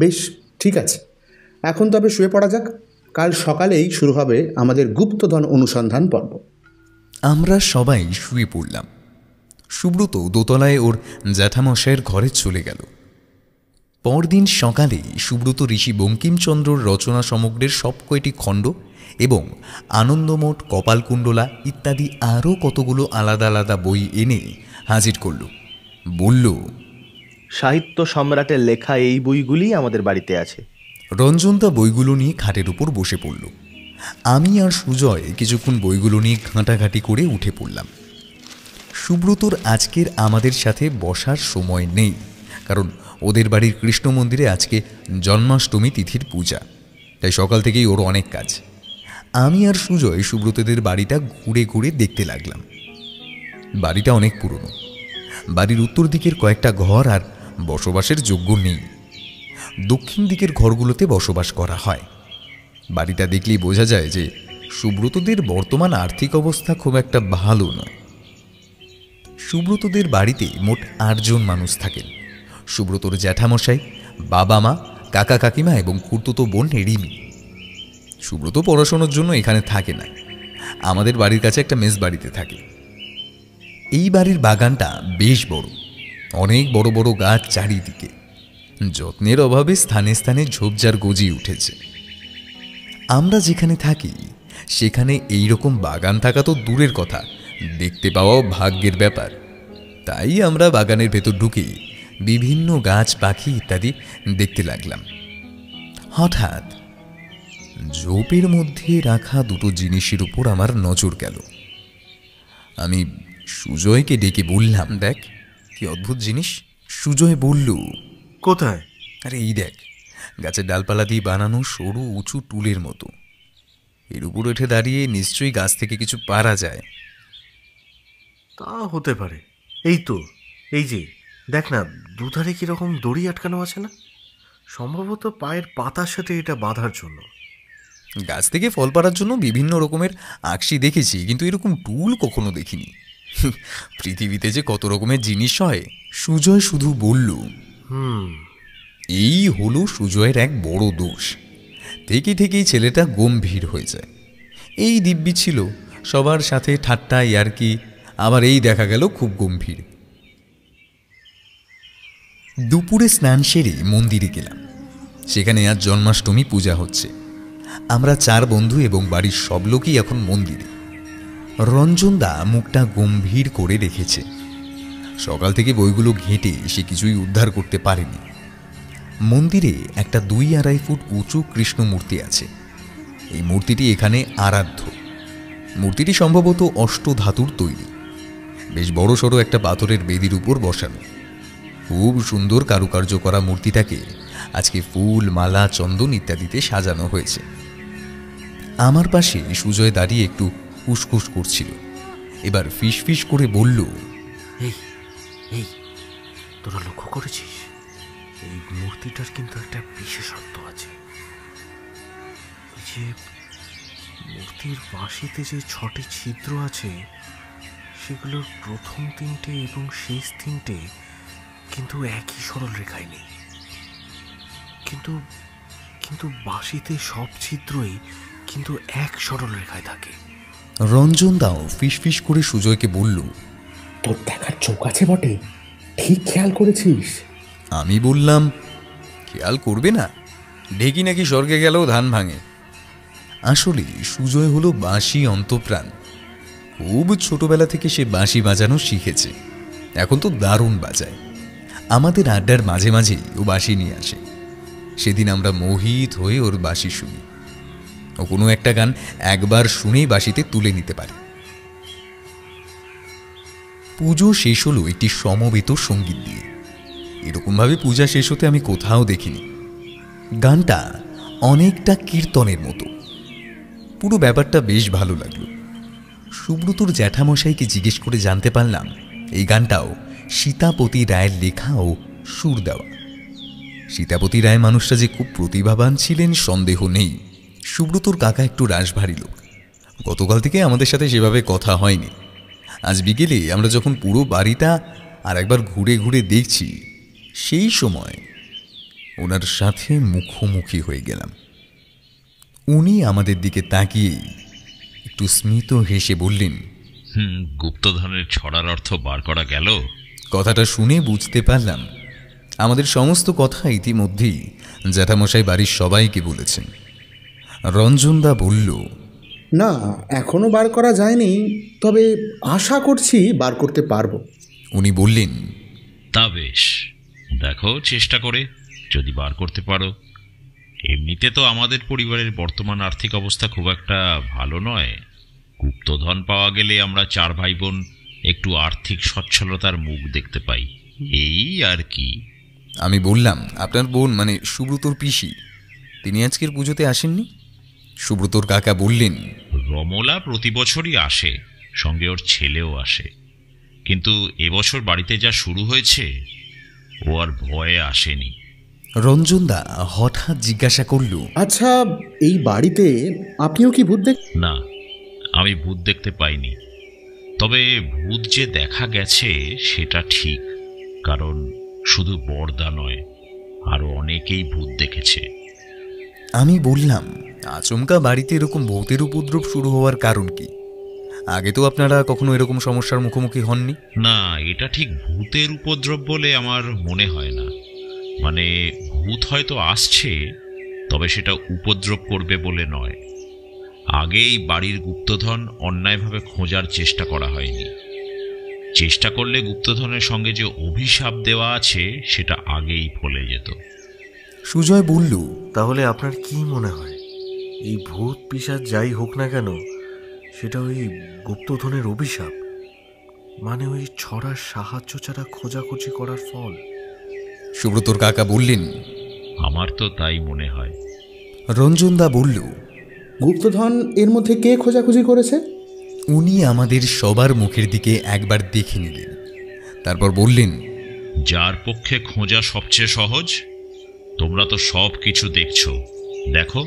বেশ, ঠিক আছে, এখন তবে শুয়ে পড়া যাক। কাল সকালেই শুরু হবে আমাদের গুপ্তধন অনুসন্ধান পর্ব।
আমরা সবাই শুয়ে পড়লাম। সুব্রত দোতলায় ওর জ্যাঠামশাইয়ের ঘরে চলে গেল। পরদিন সকালে সুব্রত ঋষি বঙ্কিমচন্দ্রর রচনা সমগ্রের সব কয়টি খণ্ড এবং আনন্দমঠ, কপালকুণ্ডলা ইত্যাদি আরও কতগুলো আলাদা আলাদা বই এনে হাজির করল। বলল,
সাহিত্য সম্রাটের লেখা এই বইগুলি আমাদের বাড়িতে আছে।
রঞ্জনদা বইগুলো নিয়ে খাটের উপর বসে পড়ল। আমি আর সুজয় কিছুক্ষণ বইগুলো নিয়ে ঘাঁটাঘাঁটি করে উঠে পড়লাম। সুব্রতর আজকের আমাদের সাথে বসার সময় নেই, কারণ ওদের বাড়ির কৃষ্ণ মন্দিরে আজকে জন্মাষ্টমী তিথির পূজা, তাই সকাল থেকেই ওর অনেক কাজ। আমি আর সুজয় সুব্রতদের বাড়িটা ঘুরে ঘুরে দেখতে লাগলাম। বাড়িটা অনেক পুরনো। বাড়ির উত্তর দিকের কয়েকটা ঘর আর বসবাসের যোগ্য নেই। দক্ষিণ দিকের ঘরগুলোতে বসবাস করা হয়। বাড়িটা দেখলেই বোঝা যায় যে সুব্রতদের বর্তমান আর্থিক অবস্থা খুব একটা ভালো নয়। সুব্রতদের বাড়িতে মোট 8 জন মানুষ থাকেন। সুব্রতর জ্যাঠামশাই, বাবা মা, কাকা কাকিমা এবং খুড়তুতো বোন রিমি। সুব্রত পড়াশোনার জন্য এখানে থাকে না, আমাদের বাড়ির কাছে একটা মেস বাড়িতে থাকে। এই বাড়ির বাগানটা বেশ বড়, অনেক বড় বড় গাছ চারিদিকে। যত্নের অভাবে স্থানে স্থানে ঝোপঝাড় গজিয়ে উঠেছে। আমরা যেখানে থাকি সেখানে এই রকম বাগান থাকা তো দূরের কথা, দেখতে পাওয়াও ভাগ্যের ব্যাপার। তাই আমরা বাগানের ভেতর ঢুকে বিভিন্ন গাছ, পাখি ইত্যাদি দেখতে লাগলাম। হঠাৎ ঝোপের মধ্যে রাখা দুটো জিনিসের উপর আমার নজর গেল। আমি সুজয়কে ডেকে বললাম, দেখ কি অদ্ভুত জিনিস। সুজয় বলল,
কোথায়?
আরে এই দেখ, গাছের ডালপালা দিয়ে বানানো সরু উঁচু টুলের মতো। এর উপর উঠে দাঁড়িয়ে নিশ্চয়ই গাছ থেকে কিছু পারা যায়।
তা হতে পারে। এই তো, এই যে দেখ না, দুধারে কিরকম দড়ি আটকানো আছে না? সম্ভবত পায়ের পাতার সাথে এটা বাঁধার জন্য।
গাছ থেকে ফল পাড়ার জন্য বিভিন্ন রকমের আকশি দেখেছি, কিন্তু এরকম টুল কখনো দেখিনি। পৃথিবীতে যে কত রকমের জিনিস হয়। সুজয় শুধু বলল, এই হলো সুজয়ের এক বড় দোষ। থেকে থেকেই ছেলেটা গম্ভীর হয়ে যায়। এই দিব্যি ছিল, সবার সাথে ঠাট্টা ইয়ার্কি, আবার এই দেখা গেল খুব গম্ভীর। দুপুরে স্নান সেরে মন্দিরে গেলাম। সেখানে আজ জন্মাষ্টমী পূজা হচ্ছে। আমরা 4 বন্ধু এবং বাড়ির সব লোকই এখন মন্দিরে। রঞ্জনদা মুখটা গম্ভীর করে রেখেছে। সকাল থেকে বইগুলো ঘেঁটে সে কিছুই উদ্ধার করতে পারেনি। মন্দিরে একটা 2-2.5 ফুট উঁচু কৃষ্ণ মূর্তি আছে। এই মূর্তিটি এখানে আরাধ্য। মূর্তিটি সম্ভবত অষ্টধাতুর তৈরি। বেশ বড় সড়ো একটা পাথরের বেদির উপর বসানো। খুব সুন্দর কারুকার্য করা মূর্তিটাকে আজকে ফুল, মালা, চন্দন ইত্যাদিতে সাজানো হয়েছে। আমার পাশে সুজয় দাঁড়িয়ে একটু উসকুস করছিল। এবার ফিস ফিস করে বলল,
এই এই তোরা লক্ষ্য করেছিস, এই মূর্তিটার কিন্তু একটা বিশেষত্ব আছে। যে মূর্তির বাঁশিতে যে 6টি ছিদ্র আছে, সেগুলোর প্রথম 3টে এবং শেষ 3টে কিন্তু একই সরল রেখায় নেই। কিন্তু কিন্তু বাঁশিতে সব ছিদ্রই কিন্তু এক সরল রেখায় থাকে।
রঞ্জনদাও ফিস ফিস করে সুজয়কে বলল,
তোর দেখার চোখ আছে বটে, ঠিক খেয়াল করেছিস?
আমি বললাম, খেয়াল করবে না? ঢেকি নাকি স্বর্গে গেলেও ধান ভাঙে। আসলে সুজয় হলো বাঁশি অন্তপ্রাণ। খুব ছোটবেলা থেকে সে বাঁশি বাজানো শিখেছে, এখন তো দারুণ বাজায়। আমাদের আড্ডার মাঝে মাঝেই ও বাঁশি নিয়ে আসে। সেদিন আমরা মোহিত হয়ে ওর বাঁশি শুনি। ও কোনো একটা গান একবার শুনেই বাঁশিতে তুলে নিতে পারে। পুজো শেষ হলো একটি সমবেত সঙ্গীত দিয়ে। এরকমভাবে পূজা শেষ হতে আমি কোথাও দেখিনি। গানটা অনেকটা কীর্তনের মতো। পুরো ব্যাপারটা বেশ ভালো লাগলো। সুব্রতর জ্যাঠামশাইকে জিজ্ঞেস করে জানতে পারলাম এই গানটাও সীতাপতি রায়ের লেখা ও সুর দেওয়া। সীতাপতি রায় মানুষটা যে খুব প্রতিভাবান ছিলেন সন্দেহ নেই। সুব্রতর কাকা একটু রাশভারী লোক। গতকাল থেকে আমাদের সাথে সেভাবে কথা হয়নি। আজ বিকেলে আমরা যখন পুরো বাড়িটা আর একবার ঘুরে ঘুরে দেখছি, সেই সময় ওনার সাথে মুখোমুখি হয়ে গেলাম। উনি আমাদের দিকে তাকিয়েই একটু স্মিত হেসে বললেন,
গুপ্তধনের ছড়ার অর্থ বার করা গেল?
কথাটা শুনে বুঝতে পারলাম আমাদের সমস্ত কথা ইতিমধ্যেই জ্যাঠামশাই বাড়ির সবাইকে বলেছেন। রঞ্জনদা বলল,
না, এখনো বার করা যায়নি, তবে আশা করছি বার করতে পারবো।
উনি বললেন,
তা বেশ, দেখো চেষ্টা করে যদি বার করতে পারো। এমনিতে তো আমাদের পরিবারের বর্তমান আর্থিক অবস্থা খুব একটা ভালো নয়। গুপ্তধন পাওয়া গেলে আমরা 4 ভাই বোন একটু আর্থিক সচ্ছলতার মুখ দেখতে পাই, এই আর কি।
আমি বললাম, আপনার বোন মানে সুব্রতর পিসি, তিনি আজকের পুজোতে আসেননি? সুব্রতর কাকা বললেন,
রমলা প্রতি বছরই আসে, সঙ্গে ওর ছেলেও আসে, কিন্তু এবছর বাড়িতে যা শুরু হয়েছে ও আর ভয়ে আসেনি।
রঞ্জনদা হঠাৎ জিজ্ঞাসা করল,
আচ্ছা, এই বাড়িতে আপনিও কি ভূত
না, আমি ভূত দেখতে পাইনি। তবে ভূত যে দেখা গেছে সেটা ঠিক, কারণ শুধু বড়দা নয়, আরো অনেকেই ভূত দেখেছে।
আমি বললাম, আচমকা বাড়িতে এরকম ভূতের উপদ্রব শুরু হওয়ার কারণ কি? আগে তো আপনারা কখনো এরকম সমস্যার মুখোমুখি হননি।
না, এটা ঠিক ভূতের উপদ্রব বলে আমার মনে হয় না। মানে ভূত হয়তো আসছে, তবে সেটা উপদ্রব করবে বলে নয়। আগেই বাড়ির গুপ্তধন অন্যায়ভাবে খোঁজার চেষ্টা করা হয়নি। চেষ্টা করলে গুপ্তধনের সঙ্গে যে অভিশাপ দেওয়া আছে সেটা আগেই ফলে যেত।
সুজয় বলল,
তাহলে আপনার কি মনে হয় এই ভূত পিশাচ যাই হোক না কেন, সেটা ওই গুপ্তধনের অভিশাপ, মানে ওই ছড়ার সাহায্য ছাড়া খোঁজাখুঁজি করার ফল?
সুব্রতর কাকা বললেন,
আমার তো তাই মনে হয়।
রঞ্জনদা বলল,
গুপ্তধন এর মধ্যে কে খোঁজাখুঁজি করেছে?
উনি আমাদের সবার মুখের দিকে একবার দেখে নিলেন, তারপর বললেন,
যার পক্ষে খোঁজা সবচেয়ে সহজ। তোমরা তো সব কিছু দেখছো, দেখো,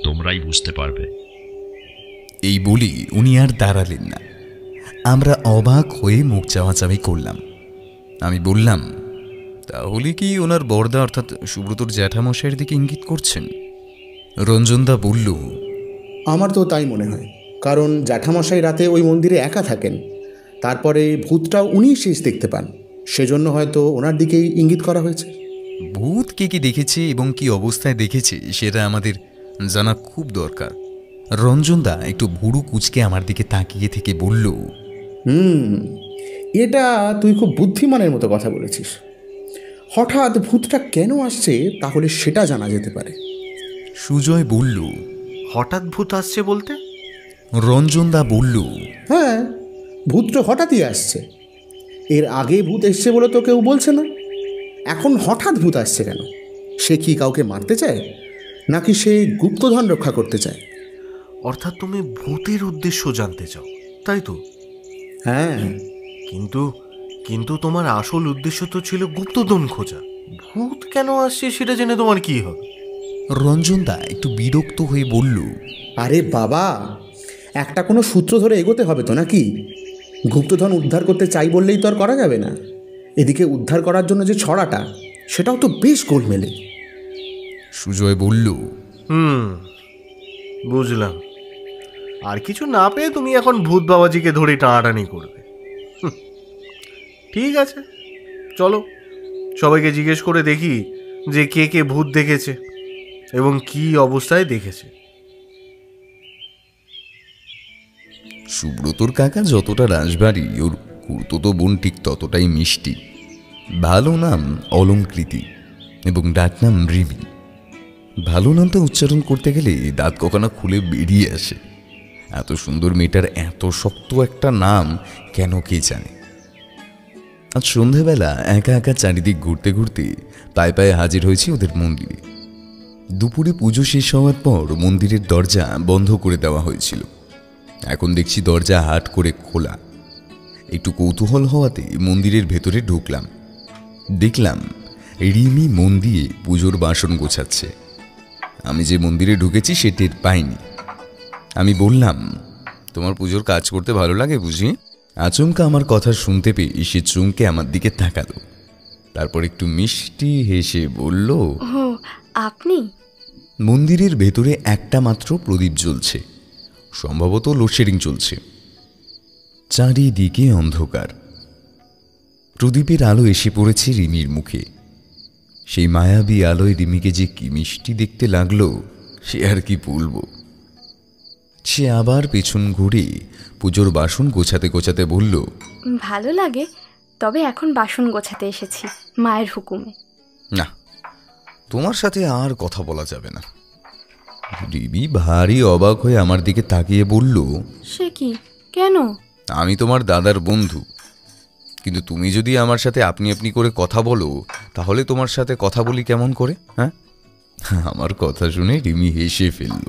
তোমরাই বুঝতে পারবে।
এই বলি উনি আর দাঁড়ালেন না। আমরা অবাক হয়ে মুখ চাওয়াচাওয়ি করলাম। আমি বললাম, তাহলে কি ওনার বড়দা অর্থাৎ সুব্রতর জ্যাঠামশাইয়ের দিকে ইঙ্গিত করছেন? রঞ্জনদা বলল,
আমার তো তাই মনে হয়, কারণ জ্যাঠামশাই রাতে ওই মন্দিরে একা থাকেন, তারপরে ভূতটাও উনিই শেষ দেখতে পান, সেজন্য হয়তো ওনার দিকেই ইঙ্গিত করা হয়েছে।
ভূত কে কি দেখেছে এবং কি অবস্থায় দেখেছে সেটা আমাদের জানা খুব দরকার। রঞ্জনদা একটু ভুরু কুঁচকে আমার দিকে তাকিয়ে থেকে বলল,
এটা তুই খুব বুদ্ধিমানের মতো কথা বলেছিস। হঠাৎ ভূতটা কেন আসছে তাহলে সেটা জানা যেতে পারে।
সুজয় বলল,
হঠাৎ ভূত আসছে বলতে?
রঞ্জনদা বলল,
হ্যাঁ, ভূতটা হঠাৎই আসছে। এর আগে ভূত এসছে বলে তো কেউ বলছে না, এখন হঠাৎ ভূত আসছে কেন? সে কি কাউকে মারতে চায়, নাকি সে গুপ্তধন রক্ষা করতে চায়?
অর্থাৎ তুমি ভূতের উদ্দেশ্য জানতে চাও, তাই তো?
হ্যাঁ,
কিন্তু তোমার আসল উদ্দেশ্য তো ছিল গুপ্তধন খোঁজা। ভূত কেন আসছে সেটা জেনে তোমার কি হবে?
রঞ্জনদা একটু বিরক্ত হয়ে বলল,
আরে বাবা, একটা কোনো সূত্র ধরে এগোতে হবে তো নাকি? গুপ্তধন উদ্ধার করতে চাই বললেই তো আর করা যাবে না। এদিকে উদ্ধার করার জন্য যে ছড়াটা, সেটাও তো বেশ গোলমেলে।
সুজয় বলল,
বুঝলাম। আর কিছু না পেয়ে তুমি এখন ভূত বাবাজিকে ধরে টানাটানি করবে। ঠিক আছে, চলো সবাইকে জিজ্ঞেস করে দেখি যে কে কে ভূত দেখেছে এবং কি অবস্থায় দেখেছে।
সুব্রতর কাকা যতটা রাশবাড়ি, ওর খুড়তুতো বোন ঠিক ততটাই মিষ্টি। ভালো নাম অলঙ্কৃতি এবং ডাকনাম রিমি। ভালো নামটা উচ্চারণ করতে গেলে দাঁত কখনো খুলে বেরিয়ে আসে। এত সুন্দর মেয়েটার এত শক্ত একটা নাম কেন কে জানে। আজ সন্ধেবেলা একা একা চারিদিক ঘুরতে ঘুরতে পায়ে পায়ে হাজির হয়েছি ওদের মন্দিরে। দুপুরে পুজো শেষ হওয়ার পর মন্দিরের দরজা বন্ধ করে দেওয়া হয়েছিল। এখন দেখছি দরজা হাট করে খোলা। একটু কৌতূহল হওয়াতে মন্দিরের ভেতরে ঢুকলাম। দেখলাম রিমি মন দিয়ে পুজোর বাসন গোছাচ্ছে। আমি যে মন্দিরে ঢুকেছি সে টের পাইনি। আমি বললাম, তোমার পুজোর কাজ করতে ভালো লাগে বুঝি? আচমকা আমার কথা শুনতে পেয়ে সে চমকে আমার দিকে তাকালো। তারপর একটু মিষ্টি হেসে বলল,
ও আপনি?
মন্দিরের ভেতরে একটা মাত্র প্রদীপ জ্বলছে, সম্ভবত লোডশেডিং চলছে। চারিদিকে অন্ধকার। প্রদীপের আলো এসে পড়েছে রিমির মুখে। সেই মায়াবী আলোয় রিমিকে যে কি মিষ্টি দেখতে লাগলো সে আর কি বলবো। সে আবার পেছন ঘুরে পুজোর বাসন গোছাতে গোছাতে বলল,
ভালো লাগে, তবে এখন বাসন গোছাতে এসেছি মায়ের হুকুমে।
না, তোমার সাথে আর কথা বলা যাবে না। রিমি ভারী অবাক হয়ে আমার দিকে তাকিয়ে বলল,
সে কি, কেন?
আমি তোমার দাদার বন্ধু, কিন্তু তুমি যদি আমার সাথে আপনি আপনি করে কথা বলো তাহলে তোমার সাথে কথা বলি কেমন করে? হ্যাঁ? আমার কথা শুনে রিমি হেসে ফেলল।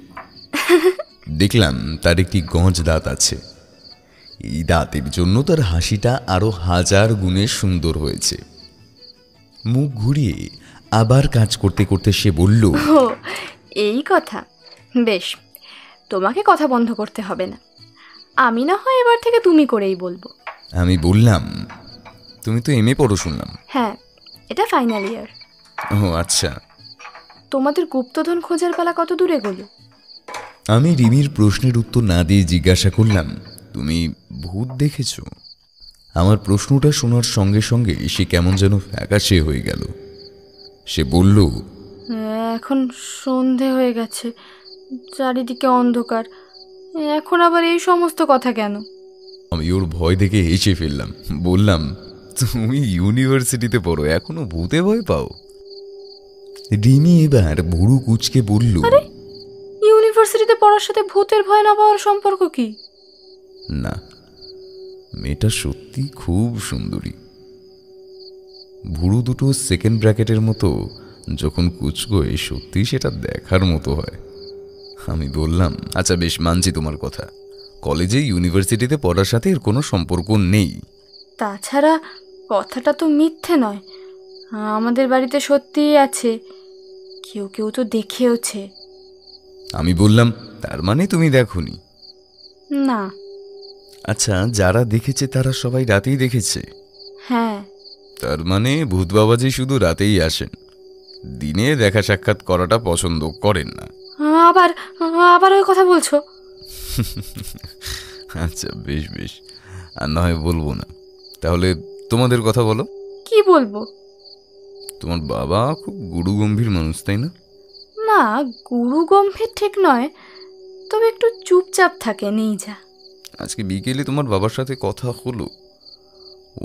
দেখলাম তার একটি গজ দাঁত আছে। এই দাঁতের জন্য তার হাসিটা আরো 1000 গুণে সুন্দর হয়েছে। মুখ ঘুরিয়ে আবার কাজ করতে করতে সে বলল,
ও এই কথা, বেশ, তোমাকে কথা বন্ধ করতে হবে না। আমি না হয় এবার থেকে তুমি করেই বলবো।
আমি বললাম, তুমি তো এমএ পড়ো শুনলাম।
হ্যাঁ, এটা ফাইনাল ইয়ার।
ও আচ্ছা।
তোমাদের গুপ্তধন খোঁজার পালা কত দূরে গেল?
আমি রিমির প্রশ্নের উত্তর না দিয়ে জিজ্ঞাসা করলাম, তুমি ভূত দেখেছ? আমার প্রশ্নটা শোনার সঙ্গে সঙ্গে সে কেমন যেন ফ্যাকাশে হয়ে গেল। সে বলল,
এখন সন্ধে হয়ে গেছে, চারিদিকে অন্ধকার, এখন আবার এই সমস্ত কথা কেন?
আমি ওর ভয় দেখে হেসে ফেললাম। বললাম, তুমি ইউনিভার্সিটিতে পড়ো, এখনো ভূতে ভয় পাও? রিমি এবার ভুরু কুচকে বলল,
ইউনিভার্সিটিতে পড়ার সাথে ভূতের ভয় না পাওয়ার সম্পর্ক কি?
না, মেয়েটা সত্যি খুব সুন্দরী। ভুরু দুটো সেকেন্ড ব্র্যাকেটের মতো যখন কুচকোয় সত্যি সেটা দেখার মতো হয়। আমি বললাম, আচ্ছা বেশ, মানছি তোমার কথা, কলেজে ইউনিভার্সিটিতে পড়ার সাথে এর কোনো সম্পর্ক নেই।
তাছাড়া কথাটা তো মিথ্যে নয়, আমাদের বাড়িতে সত্যিই আছে, কেউ কেউ তো দেখেওছে।
আমি বললাম, তার মানে তুমি দেখোনি?
না।
আচ্ছা, যারা দেখেছে তারা সবাই রাতেই দেখেছে?
হ্যাঁ।
তার মানে ভূত বাবাজি শুধু রাতেই আসেন, দিনে দেখা সাক্ষাৎ করাটা পছন্দ করেন না।
আবার আবার ওই কথা বলছো?
আচ্ছা বেশ বেশ, আর না হয় বলবো না। তাহলে তোমাদের কথা বলো।
কি বলবো?
তোমার বাবা খুব গুরু গম্ভীর মানুষ, তাই না?
না, গুরু গম্ভীর ঠিক নয়, তবে একটু চুপচাপ থাকে, নেই যা।
আজকে বিকেলে তোমার বাবার সাথে কথা হলো,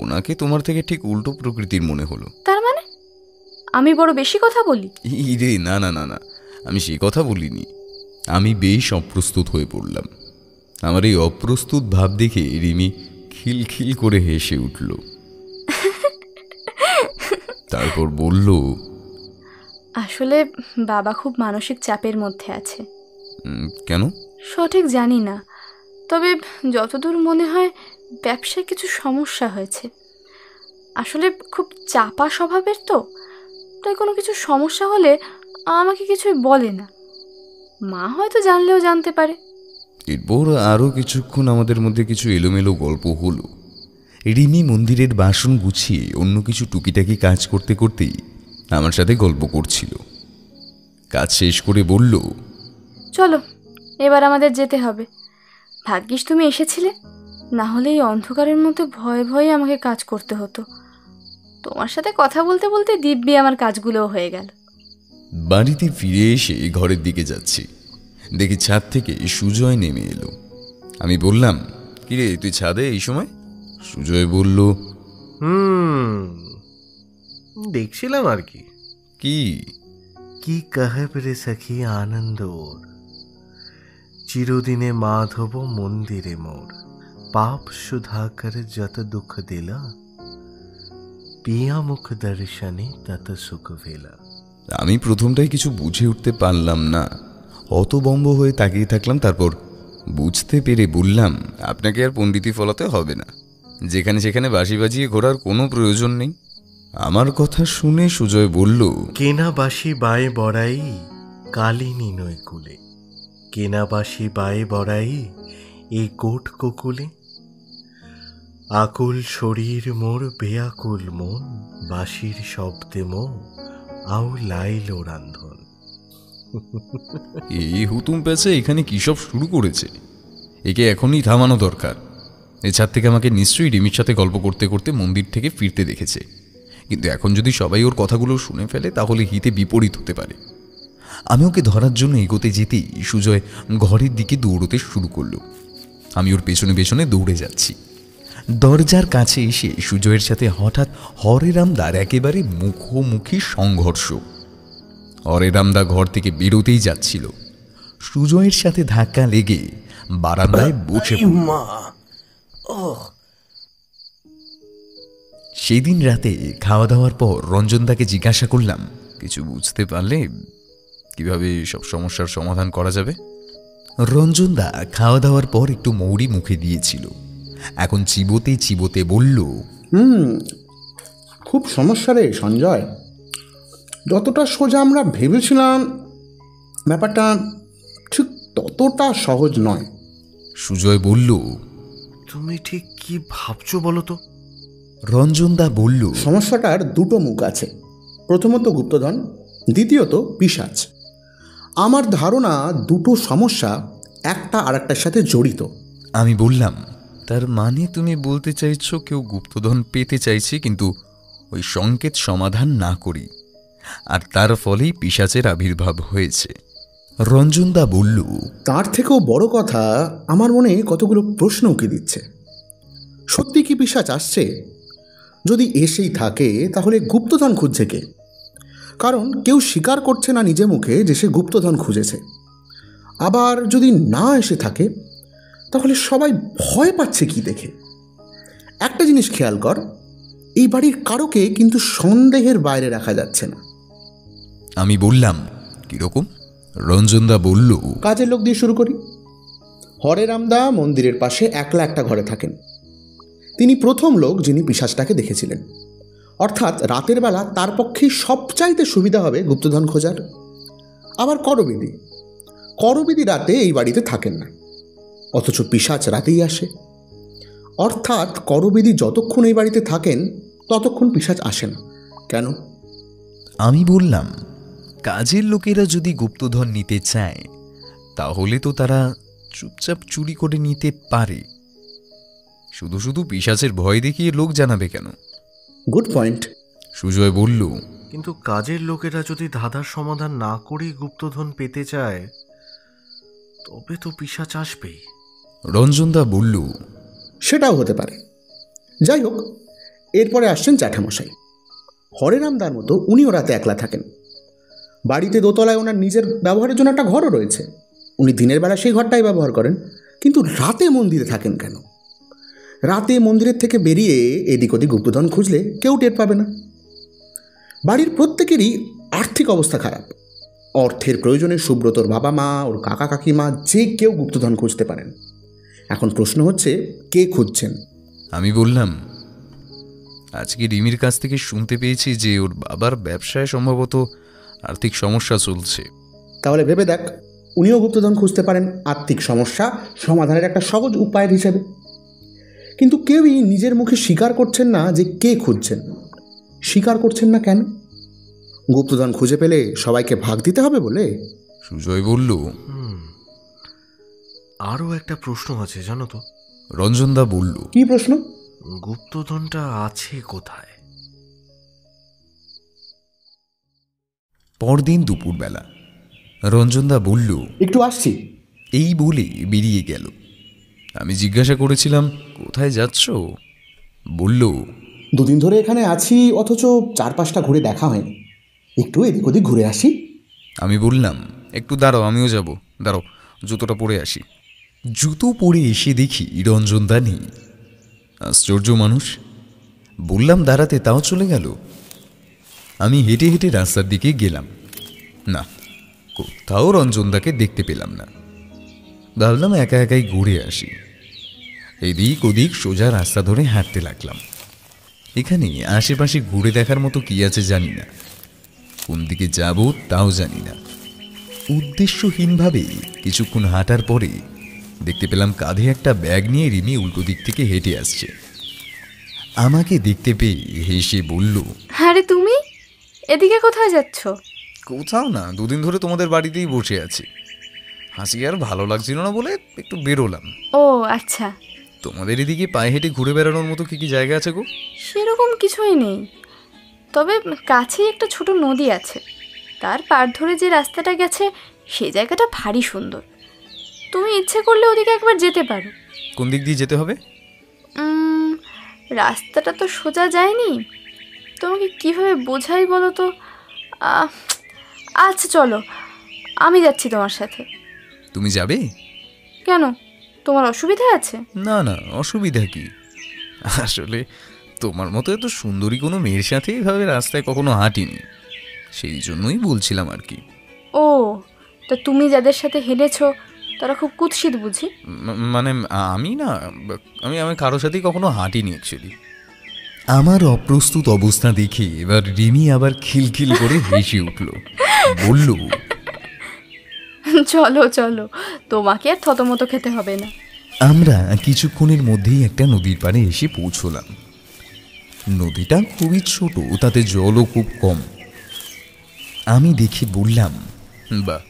ওনাকে তোমার থেকে ঠিক উল্টো প্রকৃতির মনে হলো।
তার মানে আমি বড় বেশি কথা বলি?
রে না না না না, আমি সেই কথা বলিনি। আমি বেশ অপ্রস্তুত হয়ে পড়লাম। আমার এই অপ্রস্তুত ভাব দেখে রিমি খিলখিল করে হেসে উঠল। তারপর বলল,
আসলে বাবা খুব মানসিক চাপের মধ্যে আছে।
কেন?
সঠিক জানি না, তবে যতদূর মনে হয় ব্যবসায় কিছু সমস্যা হয়েছে। আসলে খুব চাপা স্বভাবের তো, তাই কোনো কিছু সমস্যা হলে আমাকে কিছুই বলে না। মা হয়তো জানলেও জানতে পারে।
এরপর আরও কিছুক্ষণ আমাদের মধ্যে কিছু এলোমেলো গল্প হলো। রিমি মন্দিরের বাসন গুছিয়ে অন্য কিছু টুকিটাকি কাজ করতে করতেই আমার সাথে গল্প করছিল। কাজ শেষ করে বলল,
চলো এবার আমাদের যেতে হবে। ভাগ্যিস তুমি এসেছিলে, না হলে এই অন্ধকারের মধ্যে ভয়ে ভয়ে আমাকে কাজ করতে হতো। তোমার সাথে কথা বলতে বলতে দিব্যি আমার কাজগুলোও হয়ে গেল।
বাড়িতে ফিরে এসে ঘরের দিকে যাচ্ছি, দেখি ছাদ থেকে সুজয় নেমে এলো। আমি বললাম, কিরে তুই ছাদে এই সময়? সুজয় বলল,
দেখছিলাম আর কি।
কি
কাহে রে সখী আনন্দ ওর, চিরদিনে মাধব মন্দিরে মোর, পাপ সুধাকর যত দুঃখ দিলা, পিয়া মুখ দর্শনে তত সুখ ভেলা।
আমি প্রথমটাই কিছু বুঝে উঠতে পারলাম না, হতভম্ব হয়ে তাকিয়ে থাকলাম। তারপর বুঝতে পেরে বললাম, আপনাকে আর পণ্ডিতি ফলাতে হবে না, যেখানে সেখানে বাঁশি বাজিয়ে ঘোরার কোনো প্রয়োজন নেই। আমার কথা শুনে সুজয় বলল,
কেনা বাঁশি বায়ে বড়াই কালিনী নয় কুলে, কেনা বাঁশি বায়ে বড়াই এই কোট কোকুলে, আকুল শরীর মোর বেয়াকুল মন, বাঁশির শব্দে মো আউ লাইল রান্ধন।
এই হুতুম প্যাচে এখানে কি সব শুরু করেছে? একে এখনই থামানো দরকার। এ ছাদ থেকে আমাকে নিশ্চয়ই রিমির সাথে গল্প করতে করতে মন্দির থেকে ফিরতে দেখেছে, কিন্তু এখন যদি সবাই ওর কথাগুলো শুনে ফেলে তাহলে হিতে বিপরীত হতে পারে। আমি ওকে ধরার জন্য এগোতে যেতেই সুজয় ঘরের দিকে দৌড়তে শুরু করলো। আমি ওর পেছনে পেছনে দৌড়ে যাচ্ছি। দরজার কাছে এসে সুজয়ের সাথে হঠাৎ হরেরামদার একেবারে মুখোমুখি সংঘর্ষ। হরেরামদা ঘর থেকে বেরোতেই যাচ্ছিল, সুজয়ের সাথে ধাক্কা লেগে বারান্দায় বসে পড়ল। সেদিন রাতে খাওয়া দাওয়ার পর রঞ্জনদাকে জিজ্ঞাসা করলাম, কিছু বুঝতে পারলে কিভাবে সব সমস্যার সমাধান করা যাবে? রঞ্জনদা খাওয়া দাওয়ার পর একটু মৌরি মুখে দিয়েছিল, এখন চিবোতে চিবোতে বলল,
খুব সমস্যা রে সঞ্জয়। যতটা সোজা আমরা ভেবেছিলাম ব্যাপারটা ঠিক ততটা সহজ নয়।
সুজয় বলল,
তুমি ঠিক কি ভাবছো বলো তো?
রঞ্জনদা বলল,
সমস্যাটার দুটো মুখ আছে, প্রথমত গুপ্তধন, দ্বিতীয়ত পিশাচ। আমার ধারণা দুটো সমস্যা একটা আরেকটার সাথে জড়িত।
আমি বললাম, তার মানে তুমি বলতে চাইছো কেউ গুপ্তধন পেতে চাইছে কিন্তু ওই সংকেত সমাধান না করি, আর তার ফলেই পিশাচের আবির্ভাব হয়েছে? রঞ্জনদা বলল,
তার থেকেও বড় কথা, আমার মনে কতগুলো প্রশ্ন উকি দিচ্ছে। সত্যি কি পিশাচ আসছে? যদি এসেই থাকে তাহলে গুপ্তধন খুঁজছে কে? কারণ কেউ স্বীকার করছে না নিজে মুখে যে সে গুপ্তধন খুঁজেছে। আবার যদি না এসে থাকে তাহলে সবাই ভয় পাচ্ছে কি দেখে? একটা জিনিস খেয়াল কর, এই বাড়ির কারোকে কিন্তু সন্দেহের বাইরে রাখা যাচ্ছে না।
আমি বললাম, কিরকম? রঞ্জনদা বলল,
কাজের লোক দিয়ে শুরু করি। হরেরামদা মন্দিরের পাশে একলা একটা ঘরে থাকেন। তিনি প্রথম লোক যিনি পিশাচটাকে দেখেছিলেন, অর্থাৎ রাতের বেলা তার পক্ষেই সবচাইতে সুবিধা হবে গুপ্তধন খোঁজার। আবার করবিদি রাতে এই বাড়িতে থাকেন না, অথচ পিশাচ রাতেই আসে। অর্থাৎ করবিদি যতক্ষণ এই বাড়িতে থাকেন ততক্ষণ পিশাচ আসে না। কেন?
আমি বললাম, কাজের লোকেরা যদি গুপ্তধন নিতে চায় তাহলে তো তারা চুপচাপ চুরি করে নিতে পারে, শুধু শুধু পিশাচের ভয় দেখিয়ে লোক জানাবে কেন?
Good point.
সুজয় বলল,
কিন্তু কাজের লোকেরা যদি ধাঁধার সমাধান না করেই গুপ্তধন পেতে চায় তবে তো পিশাচ আসবেই।
রঞ্জনদা বলল,
সেটাও হতে পারে। যাই হোক, এরপরে আসছেন জ্যাঠামশাই। হরেরামদার মতো উনিও রাতে একলা থাকেন। বাড়িতে দোতলায় ওনার নিজের ব্যবহারের জন্য একটা ঘরও রয়েছে, উনি দিনের বেলা সেই ঘরটাই ব্যবহার করেন। কিন্তু রাতে মন্দিরে থাকেন কেন? রাতে মন্দিরের থেকে বেরিয়ে এদিক ওদিক গুপ্তধন খুঁজলে কেউ টের পাবে না। বাড়ির প্রত্যেকেরই আর্থিক অবস্থা খারাপ। অর্থের প্রয়োজনে সুব্রতর বাবা মা, ওর কাকা কাকিমা যে কেউ গুপ্তধন খুঁজতে পারেন। এখন প্রশ্ন হচ্ছে, কে খুঁজছেন?
আমি বললাম, আজকে রিমির কাছ থেকে শুনতে পেয়েছি যে ওর বাবার ব্যবসায় সম্ভবত আর্থিক সমস্যা চলছে।
তাহলে ভেবে দেখ, উনিও গুপ্তধন খুঁজতে পারেন আর্থিক সমস্যা সমাধানের একটা সহজ উপায়ের হিসেবে। কিন্তু কেউই নিজের মুখে স্বীকার করছেন না যে কে খুঁজছেন। স্বীকার করছেন না কেন? গুপ্তধন খুঁজে পেলে সবাইকে ভাগ দিতে হবে বলে?
সুজয় বলল,
আরও একটা প্রশ্ন আছে জানো তো?
রঞ্জনদা বলল,
কি প্রশ্ন?
গুপ্তধনটা আছে কোথায়?
পরদিন দুপুরবেলা রঞ্জনদা বলল,
একটু আসছি।
এই বলে বেরিয়ে গেল। আমি জিজ্ঞাসা করেছিলাম, কোথায় যাচ্ছ? বলল,
2 দিন ধরে এখানে আছি, অথচ 4-5টা ঘুরে দেখা হয়নি। একটু এদিক ওদিক ঘুরে আসি।
আমি বললাম, একটু দাঁড়াও, আমিও যাব। দাঁড়াও, জুতোটা পরে আসি। জুতো পরে এসে দেখি রঞ্জনদা নেই। আশ্চর্য মানুষ। বললাম দাঁড়াতে, তাও চলে গেল। আমি হেঁটে হেঁটে রাস্তার দিকে গেলাম। না, কোথাও রঞ্জনদাকে দেখতে পেলাম না। ভাবলাম একা একাই ঘুরে আসি। এদিক ওদিক সোজা রাস্তা ধরে হাঁটতে লাগলাম। এখানে আশেপাশে ঘুরে দেখার মতো কি আছে জানি না, কোন দিকে যাব তাও জানি না। উদ্দেশ্যহীনভাবে কিছুক্ষণ হাঁটার পরে দেখতে পেলাম কাঁধে একটা ব্যাগ নিয়ে রিমি উল্টো দিক থেকে হেঁটে আসছে। আমাকে দেখতে পেয়ে হেসে বলল,
আরে তুমি এদিকে কোথায় যাচ্ছ?
কোথাও না, 2 দিন ধরে তোমাদের বাড়িতেই বসে আছি। হাসি আর ভালো লাগছিল না বলে একটু বেরোলাম।
ও আচ্ছা।
তোমাদের এদিকে পায়ে হেঁটে ঘুরে বেড়ানোর মতো কি কি জায়গা আছে গো?
সেরকম কিছুই নেই, তবে কাছেই একটা ছোট নদী আছে। তার পার ধরে যে রাস্তাটা গেছে সেই জায়গাটা ভারী সুন্দর। তুমি ইচ্ছে করলে ওদিকে একবার যেতে পারো।
কোন দিক দিয়ে যেতে হবে?
রাস্তাটা তো সোজা যায়নি, তোমাকে কিভাবে বোঝাই বলো তো। আচ্ছা চলো, আমি যাচ্ছি তোমার সাথে।
তুমি যাবে?
কেন, তোমার অসুবিধা আছে?
না না, অসুবিধা কি? আসলে তোমার মতো এত সুন্দরী কোনো মেয়ের সাথে এভাবে রাস্তায় কখনো হাঁটিনি, সেই জন্যই বলছিলাম আর কি।
ও, তো তুমি যাদের সাথে হেঁটেছো তারা খুব কুৎসিত বুঝি?
মানে আমি না, আমি কারোর সাথেই কখনো হাঁটিনি অ্যাকচুয়ালি। আমার অপ্রস্তুত অবস্থা দেখে এবার রিমি আবার খিলখিল করে হেসে উঠল। বলল,
চলো চলো, তোমাকে আর থতমতো খেতে হবে না।
আমরা কিছুক্ষণের মধ্যেই একটা নদীর পাড়ে এসে পৌঁছলাম। নদীটা খুবই ছোট, তাতে জলও খুব কম। আমি দেখে বললাম, বাহ,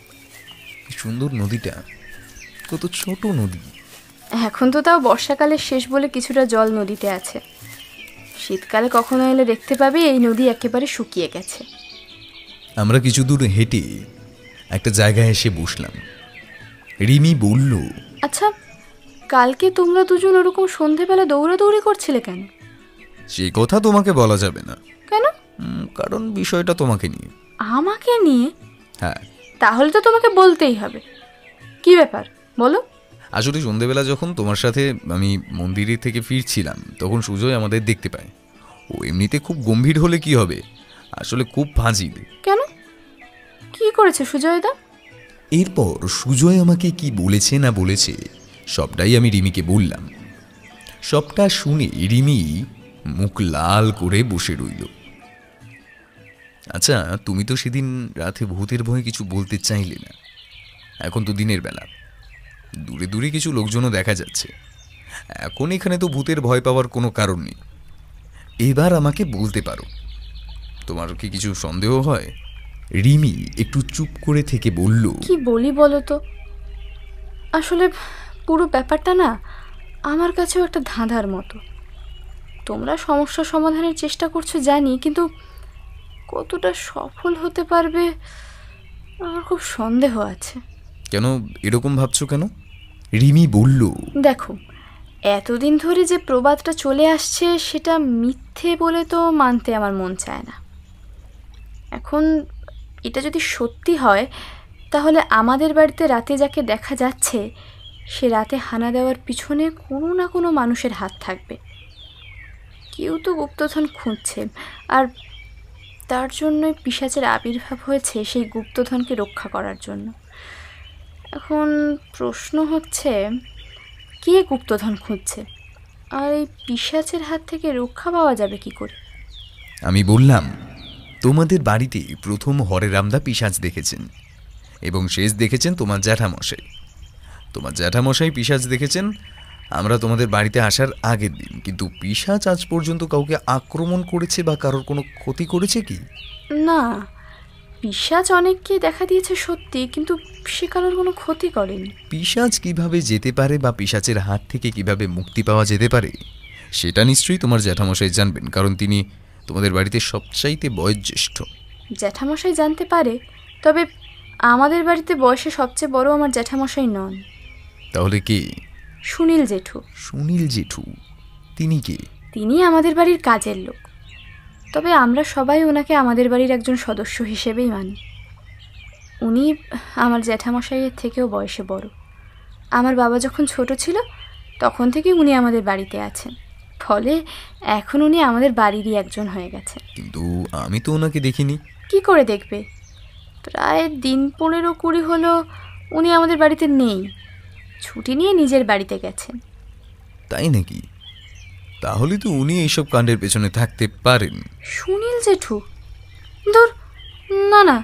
সুন্দর নদীটা, কত ছোট নদী।
এখন তো তাও বর্ষাকালের শেষ বলে কিছুটা জল নদীতে আছে। শীতকালে কখনো এলে দেখতে পাবে এই নদী একেবারে শুকিয়ে গেছে।
আমরা কিছু দূর হেঁটে একটা জায়গায় এসে বসলাম। রিমি বলল,
আচ্ছা, কালকে তোমরা দুজন ওরকম সন্ধেবেলা দৌড়াদৌড়ি করছিলে কেন?
সে কথা তোমাকে বলা যাবে না।
কেন?
কারণ বিষয়টা তোমাকে নিয়ে।
আমাকে নিয়ে?
হ্যাঁ।
তাহলে তো তোমাকে বলতেই হবে। কি ব্যাপার বলো।
আসলে সন্ধেবেলা যখন তোমার সাথে আমি মন্দিরের থেকে ফিরছিলাম, তখন সুজয় আমাদের দেখতে পায়। ও এমনিতে খুব গম্ভীর হলে কি হবে, আসলে খুব ফাজিল।
কেন, কি করেছে সুজয়দা?
এরপর সুজয় আমাকে কি বলেছে না বলেছে সবটাই আমি রিমিকে বললাম। সবটা শুনে রিমি মুখ লাল করে বসে রইল। আচ্ছা, তুমি তো সেদিন রাতে ভূতের ভয়ে কিছু বলতে চাইলে না। এখন তো দিনের বেলা, দূরে দূরে কিছু লোকজনও দেখা যাচ্ছে। এখন এখানে তো ভূতের ভয় পাওয়ার কোনো কারণ নেই। এবার আমাকে বলতে পারো, তোমার কি কিছু সন্দেহ হয়? রিমি একটু চুপ করে থেকে বলল,
কি বলি বলো তো, আসলে পুরো ব্যাপারটা না আমার কাছেও একটা ধাঁধার মতো। তোমরা সমস্যা সমাধানের চেষ্টা করছো জানি, কিন্তু কতটা সফল হতে পারবে আমার খুব সন্দেহ আছে।
কেন এরকম ভাবছো কেন? রিমি বলল,
দেখো, এতদিন ধরে যে প্রবাদটা চলে আসছে সেটা মিথ্যে বলে তো মানতে আমার মন চায় না। এখন এটা যদি সত্যি হয়, তাহলে আমাদের বাড়িতে রাতে যাকে দেখা যাচ্ছে সে রাতে হানা দেওয়ার পিছনে কোনো না কোনো মানুষের হাত থাকবে। কেউ তো গুপ্তধন খুঁজছে, আর তার জন্যই পিশাচের আবির্ভাব হয়েছে সেই গুপ্তধনকে রক্ষা করার জন্য। এখন প্রশ্ন হচ্ছে, কে গুপ্তধন খুঁজছে, আর এই পিশাচের হাত থেকে রক্ষা পাওয়া যাবে কি করে?
আমি বললাম, তোমাদের বাড়িতে প্রথম হরেরামদা পিশাচ দেখেছেন এবং শেষ দেখেছেন তোমার জ্যাঠামশাই। তোমার জ্যাঠামশাই পিশাচ দেখেছেন আমরা তোমাদের বাড়িতে আসার আগের দিন, কিন্তু পিশাচ আজ পর্যন্ত কাউকে আক্রমণ করেছে বা কারোর কোনো ক্ষতি করেছে কি?
না, পিশাচ অনেককে দেখা দিয়েছে সত্যি, কিন্তু সে কারোর কোনো ক্ষতি করেনি।
পিশাচ কিভাবে যেতে পারে বা পিশাচের হাত থেকে কিভাবে মুক্তি পাওয়া যেতে পারে সেটা নিশ্চয়ই তোমার জ্যাঠামশাই জানবেন, কারণ তিনি তোমাদের বাড়িতে সবচাইতে বয়োজ্যেষ্ঠ।
জ্যাঠামশাই জানতে পারে, তবে আমাদের বাড়িতে বয়সে সবচেয়ে বড় আমার জ্যাঠামশাই নন।
তাহলে কি?
সুনীল জেঠু।
সুনীল জেঠু? তিনি কে?
তিনি আমাদের বাড়ির কাজের লোক, তবে আমরা সবাই ওনাকে আমাদের বাড়ির একজন সদস্য হিসেবেই মানি। উনি আমার জ্যাঠামশাইয়ের থেকেও বয়সে বড়। আমার বাবা যখন ছোট ছিল তখন থেকে উনি আমাদের বাড়িতে আছেন, ফলে এখন উনি আমাদের বাড়িরই একজন হয়ে গেছেন।
কিন্তু আমি তো ওনাকে দেখিনি।
কি করে দেখবে? প্রায় দিন 15-20 হলো উনি আমাদের বাড়িতে নেই, ছুটি নিয়ে নিজের বাড়িতে গেছেন।
তাই নাকি? তাহলে তো উনি এইসব কাণ্ডের পেছনে থাকতে পারেন।
সুনীল জেঠু? ধুর, না না,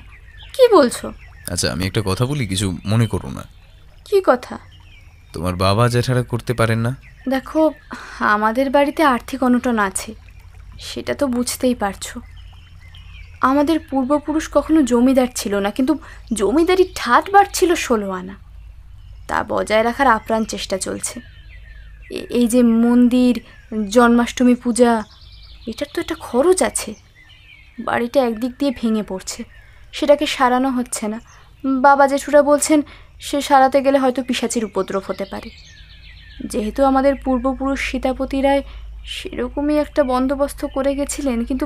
কি বলছো?
আচ্ছা, আমি একটা কথা বলি, কিছু মনে করো না।
কি কথা?
তোমার বাবা জ্যাঠারা করতে পারেন না?
দেখো, আমাদের বাড়িতে আর্থিক অনটন আছে, সেটা তো বুঝতেই পারছো। আমাদের পূর্বপুরুষ কখনো জমিদার ছিল না, কিন্তু জমিদারির ঠাট বাড়ছিল 16 আনা। তা বজায় রাখার আপ্রাণ চেষ্টা চলছে। এই যে মন্দির, জন্মাষ্টমী পূজা, এটার তো একটা খরচ আছে। বাড়িটা একদিক দিয়ে ভেঙে পড়ছে, সেটাকে সারানো হচ্ছে না। বাবা জেঠুরা বলছেন সে সারাতে গেলে হয়তো পিশাচের উপদ্রব হতে পারে। যেহেতু আমাদের পূর্বপুরুষ সীতাপতি রায় সেরকমই একটা বন্দোবস্ত করে গেছিলেন, কিন্তু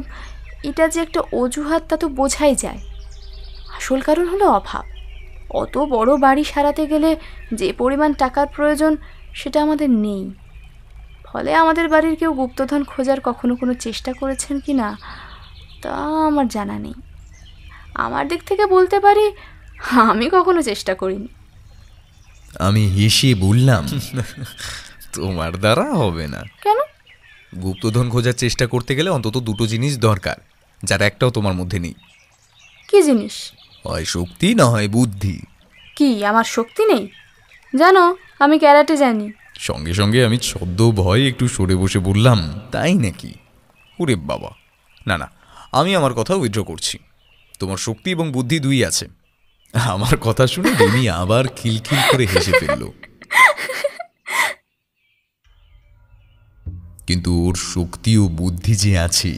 এটা যে একটা অজুহাত তা তো বোঝাই যায়। আসল কারণ হলো অভাব। অত বড় বাড়ি সারাতে গেলে যে পরিমাণ টাকার প্রয়োজন সেটা আমাদের নেই। ফলে আমাদের বাড়ির কেউ গুপ্তধন খোঁজার কখনো কোনো চেষ্টা করেছেন কি না তা আমার জানা নেই। আমার দিক থেকে বলতে পারি আমি কখনো চেষ্টা করিনি।
আমি হেসে বললাম, তোমার দ্বারা হবে না।
কেন?
গুপ্তধন খোঁজার চেষ্টা করতে গেলে অন্তত দুটো জিনিস দরকার, যার একটাও তোমার মধ্যে নেই।
কি জিনিস?
হয় শক্তি, না হয় বুদ্ধি।
কি আমার শক্তি নেই? জানো, আমি ক্যারাটে জানি।
সঙ্গে সঙ্গে আমি ছদ্ম ভয়ে একটু সরে বসে বললাম, তাই নাকি? ওরে বাবা, না না, আমি আমার কথা উইথড্র করছি। তোমার শক্তি এবং বুদ্ধি দুই আছে। আমার কথা শুনে রিমি আবার খিলখিল করে হেসে ফেলল। কিন্তু ওর শক্তি ও বুদ্ধি যে আছে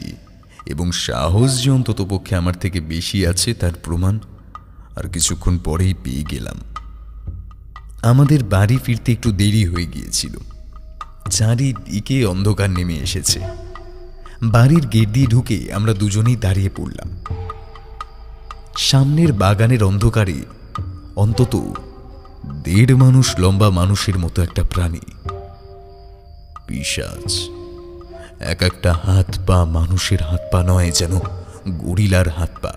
এবং সাহস যে অন্তত পক্ষে আমার থেকে বেশি আছে তার প্রমাণ আর কিছুক্ষণ পরেই পেয়ে গেলাম। আমাদের বাড়ি ফিরতে একটু দেরি হয়ে গিয়েছিল। চারিদিকে অন্ধকার নেমে এসেছে। বাড়ির গেট দিয়ে ঢুকে আমরা দুজনেই দাঁড়িয়ে পড়লাম। সামনের বাগানের অন্ধকারে অন্তত 1.5 মানুষ লম্বা মানুষের মতো একটা প্রাণী, পিশাচ। এক একটা হাত পা মানুষের হাত পা নয়, যেন গরিলার হাত পা।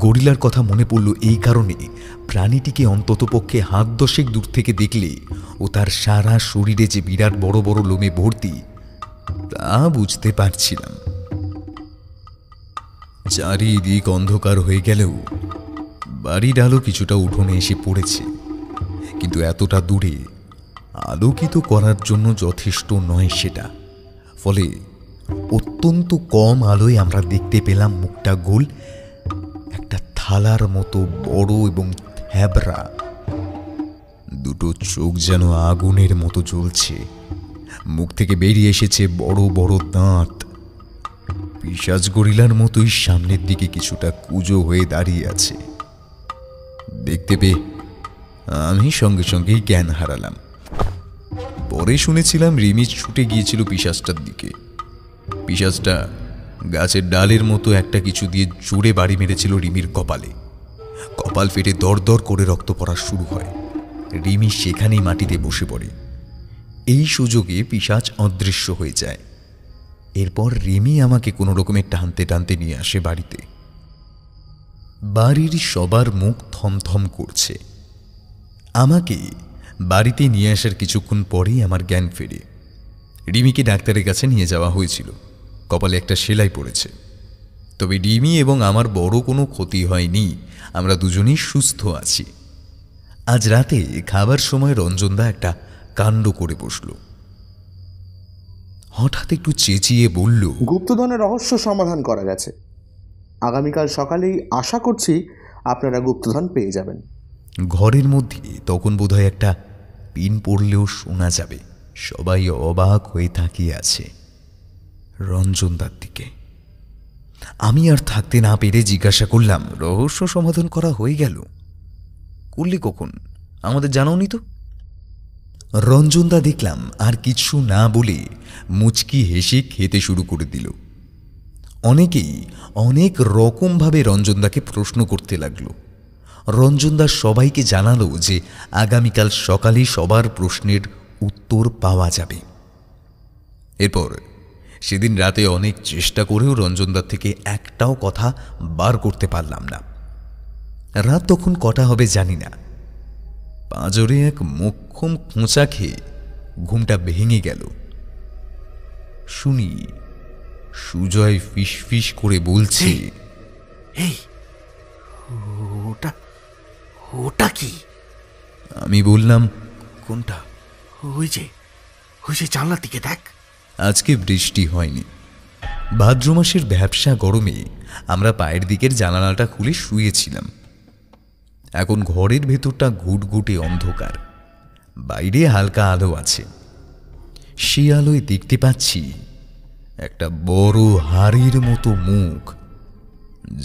গরিলার কথা মনে পড়ল এই কারণে, প্রাণীটিকে অন্তত পক্ষে হাত 10 দূর থেকে দেখলে ও তার সারা শরীরে যে বিরাট বড় বড় লোমে ভর্তি তা বুঝতে পারছিলাম। চারিদিক অন্ধকার হয়ে গেলেও বাড়ির আলো কিছুটা উঠোনে এসে পড়েছে, কিন্তু এতটা দূরে আলোকিত করার জন্য যথেষ্ট নয় সেটা। ফলে অত্যন্ত কম আলোয় আমরা দেখতে পেলাম মুখটা গোল, একটা থালার মতো বড় এবং থ্যাবরা। দুটো চোখ যেন আগুনের মতো জ্বলছে। মুখ থেকে বেরিয়ে এসেছে বড় বড় দাঁত। পিশাচ গরিলার মতোই সামনের দিকে কিছুটা কুঁজো হয়ে দাঁড়িয়ে আছে। দেখতে পেয়ে আমি সঙ্গে সঙ্গেই জ্ঞান হারালাম। পরে শুনেছিলাম রিমি ছুটে গিয়েছিল পিশাচটার দিকে। পিশাচটা গাছের ডালের মতো একটা কিছু দিয়ে জোরে বাড়ি মেরেছিল রিমির কপালে। কপাল ফেটে দরদর করে রক্ত পড়া শুরু হয়। রিমি সেখানেই মাটিতে বসে পড়ে। এই সুযোগে পিশাচ অদৃশ্য হয়ে যায়। এরপর রিমি আমাকে কোনো রকমের টানতে টানতে নিয়ে আসে বাড়িতে। বাড়ির সবার মুখ থমথম করছে। আমাকে বাড়িতে নিয়ে আসার কিছুক্ষণ পরেই আমার জ্ঞান ফেরে। রিমিকে ডাক্তারের কাছে নিয়ে যাওয়া হয়েছিল। কপালে একটা সেলাই পড়েছে। তবে রিমি এবং আমার বড় কোনো ক্ষতি হয়নি, আমরা দুজনেই সুস্থ আছি। আজ রাতে খাবার সময় রঞ্জনদা একটা কাণ্ড করে বসল। হঠাৎ একটু চেঁচিয়ে বলল,
গুপ্তধনের রহস্য সমাধান করা গেছে। আগামীকাল সকালেই আশা করছি আপনারা গুপ্তধন পেয়ে যাবেন।
ঘরের মধ্যে তখন বোধহয় একটা পিন পড়লেও শোনা যাবে। সবাই অবাক হয়ে তাকিয়ে আছে রঞ্জনদার দিকে। আমি আর থাকতে না পেরে জিজ্ঞাসা করলাম, রহস্য সমাধান করা হয়ে গেল? করলি কখন? আমাদের জানাওনি তো? রঞ্জনদা দেখলাম আর কিছু না বলে মুচকি হেসে খেতে শুরু করে দিল। অনেকেই অনেক রকমভাবে রঞ্জনদাকে প্রশ্ন করতে লাগলো। রঞ্জনদা সবাইকে জানালো যে আগামীকাল সকালে সবার প্রশ্নের উত্তর পাওয়া যাবে। এরপর সেদিন রাতে অনেক চেষ্টা করেও রঞ্জনদার থেকে একটাও কথা বার করতে পারলাম না। রাত তখন কটা হবে জানি না, পাঁজরে এক মোক্ষম খোঁচা খেয়ে ঘুমটা ভেঙে গেল। শুনি সুজয় ফিস ফিস করে বলছে,
এই ওটা ওটা কি?
আমি বললাম,
কোনটা? ওই যে জানলার দিকে দেখ।
আজকে বৃষ্টি হয়নি। ভাদ্র মাসের ভ্যাপসা গরমে আমরা পায়ের দিকের জানালাটা খুলে শুয়েছিলাম। এখন ঘরের ভেতরটা ঘুটঘুটে অন্ধকার, বাইরে হালকা আলো আছে। সে আলোয় দেখতে পাচ্ছি একটা বড় হাড়ির মতো মুখ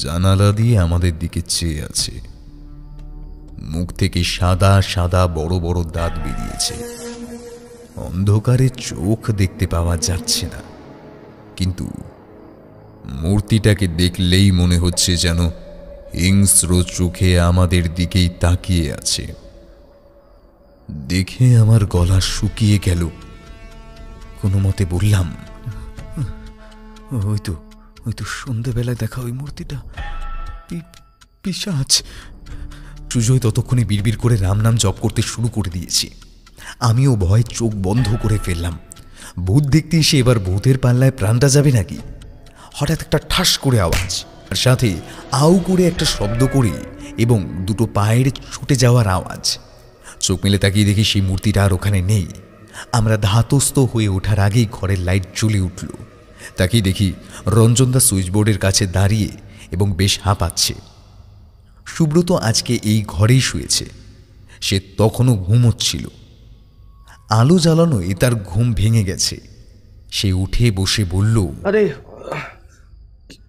জানালা দিয়ে আমাদের দিকে চেয়ে আছে। মুখ থেকে সাদা সাদা বড় বড় দাঁত বেরিয়েছে। অন্ধকারে চোখ দেখতে পাওয়া যাচ্ছে না, কিন্তু মূর্তিটাকে দেখলেই মনে হচ্ছে যেন হিংস্র চোখে আমাদের দিকেই তাকিয়ে আছে। দেখে আমার গলা শুকিয়ে গেল। কোনো মতে বললাম, ওই তো সন্ধ্যেবেলায় দেখা ওই মূর্তিটা, পিশাচ। সুজয় ততক্ষণে বিড়বিড় করে রাম নাম জপ করতে শুরু করে দিয়েছে। আমিও ভয়ে চোখ বন্ধ করে ফেললাম। ভূত দেখতে এসে এবার ভূতের পাল্লায় প্রাণটা যাবে নাকি? হঠাৎ একটা ঠাস করে আওয়াজ, আর সাথে আউ করে একটা শব্দ করে এবং দুটো পায়ের ছুটে যাওয়ার আওয়াজ। চোখ মেলে তাকিয়ে দেখি সেই মূর্তিটা আর ওখানে নেই। আমরা ধাতস্থ হয়ে ওঠার আগেই ঘরের লাইট জ্বলে উঠল। তাকিয়ে দেখি রঞ্জনদা সুইচবোর্ডের কাছে দাঁড়িয়ে এবং বেশ হাঁপাচ্ছে। সুব্রত আজকে এই ঘরেই শুয়েছে। সে তখনও ঘুমোচ্ছিল। আলো জ্বালানোয় তার ঘুম ভেঙে গেছে। সে উঠে বসে বলল,
আরে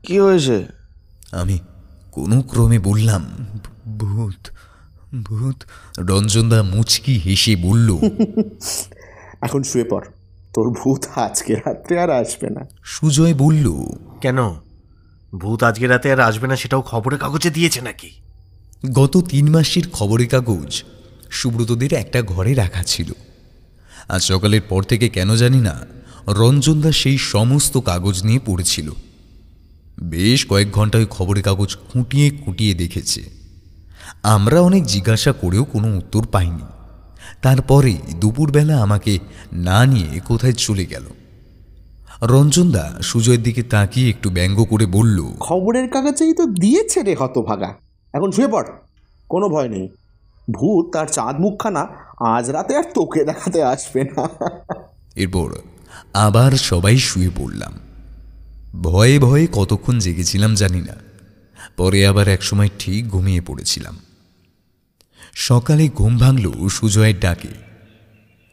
কি হয়েছে?
আমি কোনো ক্রমে বললাম, ভূত ভূত। রঞ্জনদা মুচকি হেসে বলল,
এখন শুয়ে পড়, তোর ভূত আজকে রাত্রে আর আসবে না।
সুজয় বলল,
কেন ভূত আজকে রাতে আর আসবে না সেটাও খবরের কাগজে দিয়েছে নাকি?
গত 3 মাসের খবরের কাগজ সুব্রতদের একটা ঘরে রাখা ছিল। আজ সকালের পর থেকে কেন জানি না রঞ্জনদা সেই সমস্ত কাগজ নিয়ে পড়েছিল। বেশ কয়েক ঘন্টা ওই খবরের কাগজ খুঁটিয়ে খুঁটিয়ে দেখেছে। আমরা অনেক জিজ্ঞাসা করেও কোনো উত্তর পাইনি। তারপরে দুপুরবেলা আমাকে না নিয়ে কোথায় চলে গেল। রঞ্জনদা সুজয়ের দিকে তাকিয়ে একটু ব্যঙ্গ করে বলল,
খবরের কাগজেই তো দিয়েছে রে হতভাগা, এখন শুয়ে পড়, কোনো ভয় নেই। ভূত তার চাঁদ মুখখানা আজ রাতে আর তোকে দেখাতে আসবে না।
এরপর আবার সবাই শুয়ে পড়লাম। ভয়ে ভয়ে কতক্ষণ জেগেছিলাম জানি না। পরে আবার একসময় ঠিক ঘুমিয়ে পড়েছিলাম। সকালে ঘুম ভাঙল সুজয়ের ডাকে।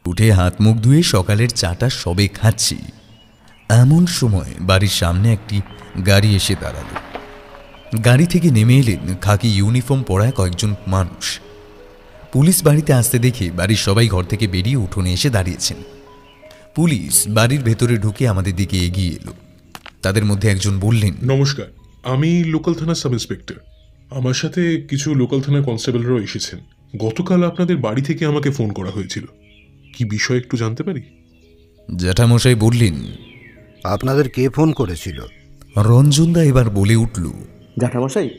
উঠে হাত মুখ ধুয়ে সকালের চাটা সবে খাচ্ছি, এমন সময় বাড়ির সামনে একটি গাড়ি এসে দাঁড়ালো। গাড়ি থেকে নেমে এলেন খাকি ইউনিফর্ম পরা কয়েকজন মানুষ। পুলিশ বাড়িতে আসতে দেখে বাড়ির সবাই ঘর থেকে বেরিয়ে উঠোনে এসে দাঁড়িয়েছেন। পুলিশ বাড়ির ভেতরে ঢুকে আমাদের দিকে এগিয়ে এলো। তাদের মধ্যে একজন বললেন,
নমস্কার, আমি লোকাল থানার সাব ইন্সপেক্টর। আমার সাথে কিছু লোকাল থানার কনস্টেবলরাও এসেছেন। গতকাল আপনাদের বাড়ি থেকে আমাকে ফোন করা হয়েছিল। কি বিষয় একটু জানতে পারি?
জ্যাঠামশাই বললেন,
আপনাদের কে ফোন করেছিল?
রঞ্জনদা এবার বলে উঠল,
জ্যাঠামশাই,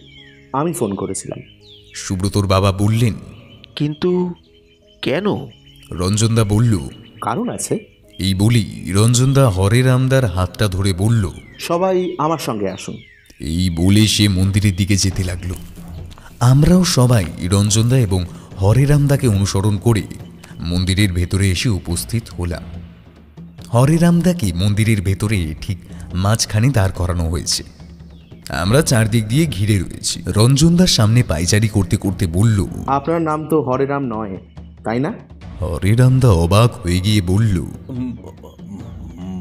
আমি ফোন করেছিলাম।
সুব্রতর বাবা বললেন,
কিন্তু কেন?
রঞ্জনদা বলল,
কারণ আছে।
এই বলি রঞ্জনদা হরে রামদার হাতটা ধরে বলল,
সবাই আমার সঙ্গে আসুন।
এই বলে সে মন্দিরের দিকে যেতে লাগলো। আমরাও সবাই রঞ্জনদা এবং হরে রামদাকে অনুসরণ করে মন্দিরের ভেতরে এসে উপস্থিত হলাম। হরে রামদাকে মন্দিরের ভেতরে ঠিক মাঝখানে দাঁড় করানো হয়েছে। আমরা চারদিক দিয়ে ঘিরে রয়েছি। রঞ্জনদার সামনে পায়চারি করতে করতে বলল,
আপনার নাম তো হরে রাম নয়, তাই না?
হরে রামদা অবাক হয়ে গিয়ে বলল,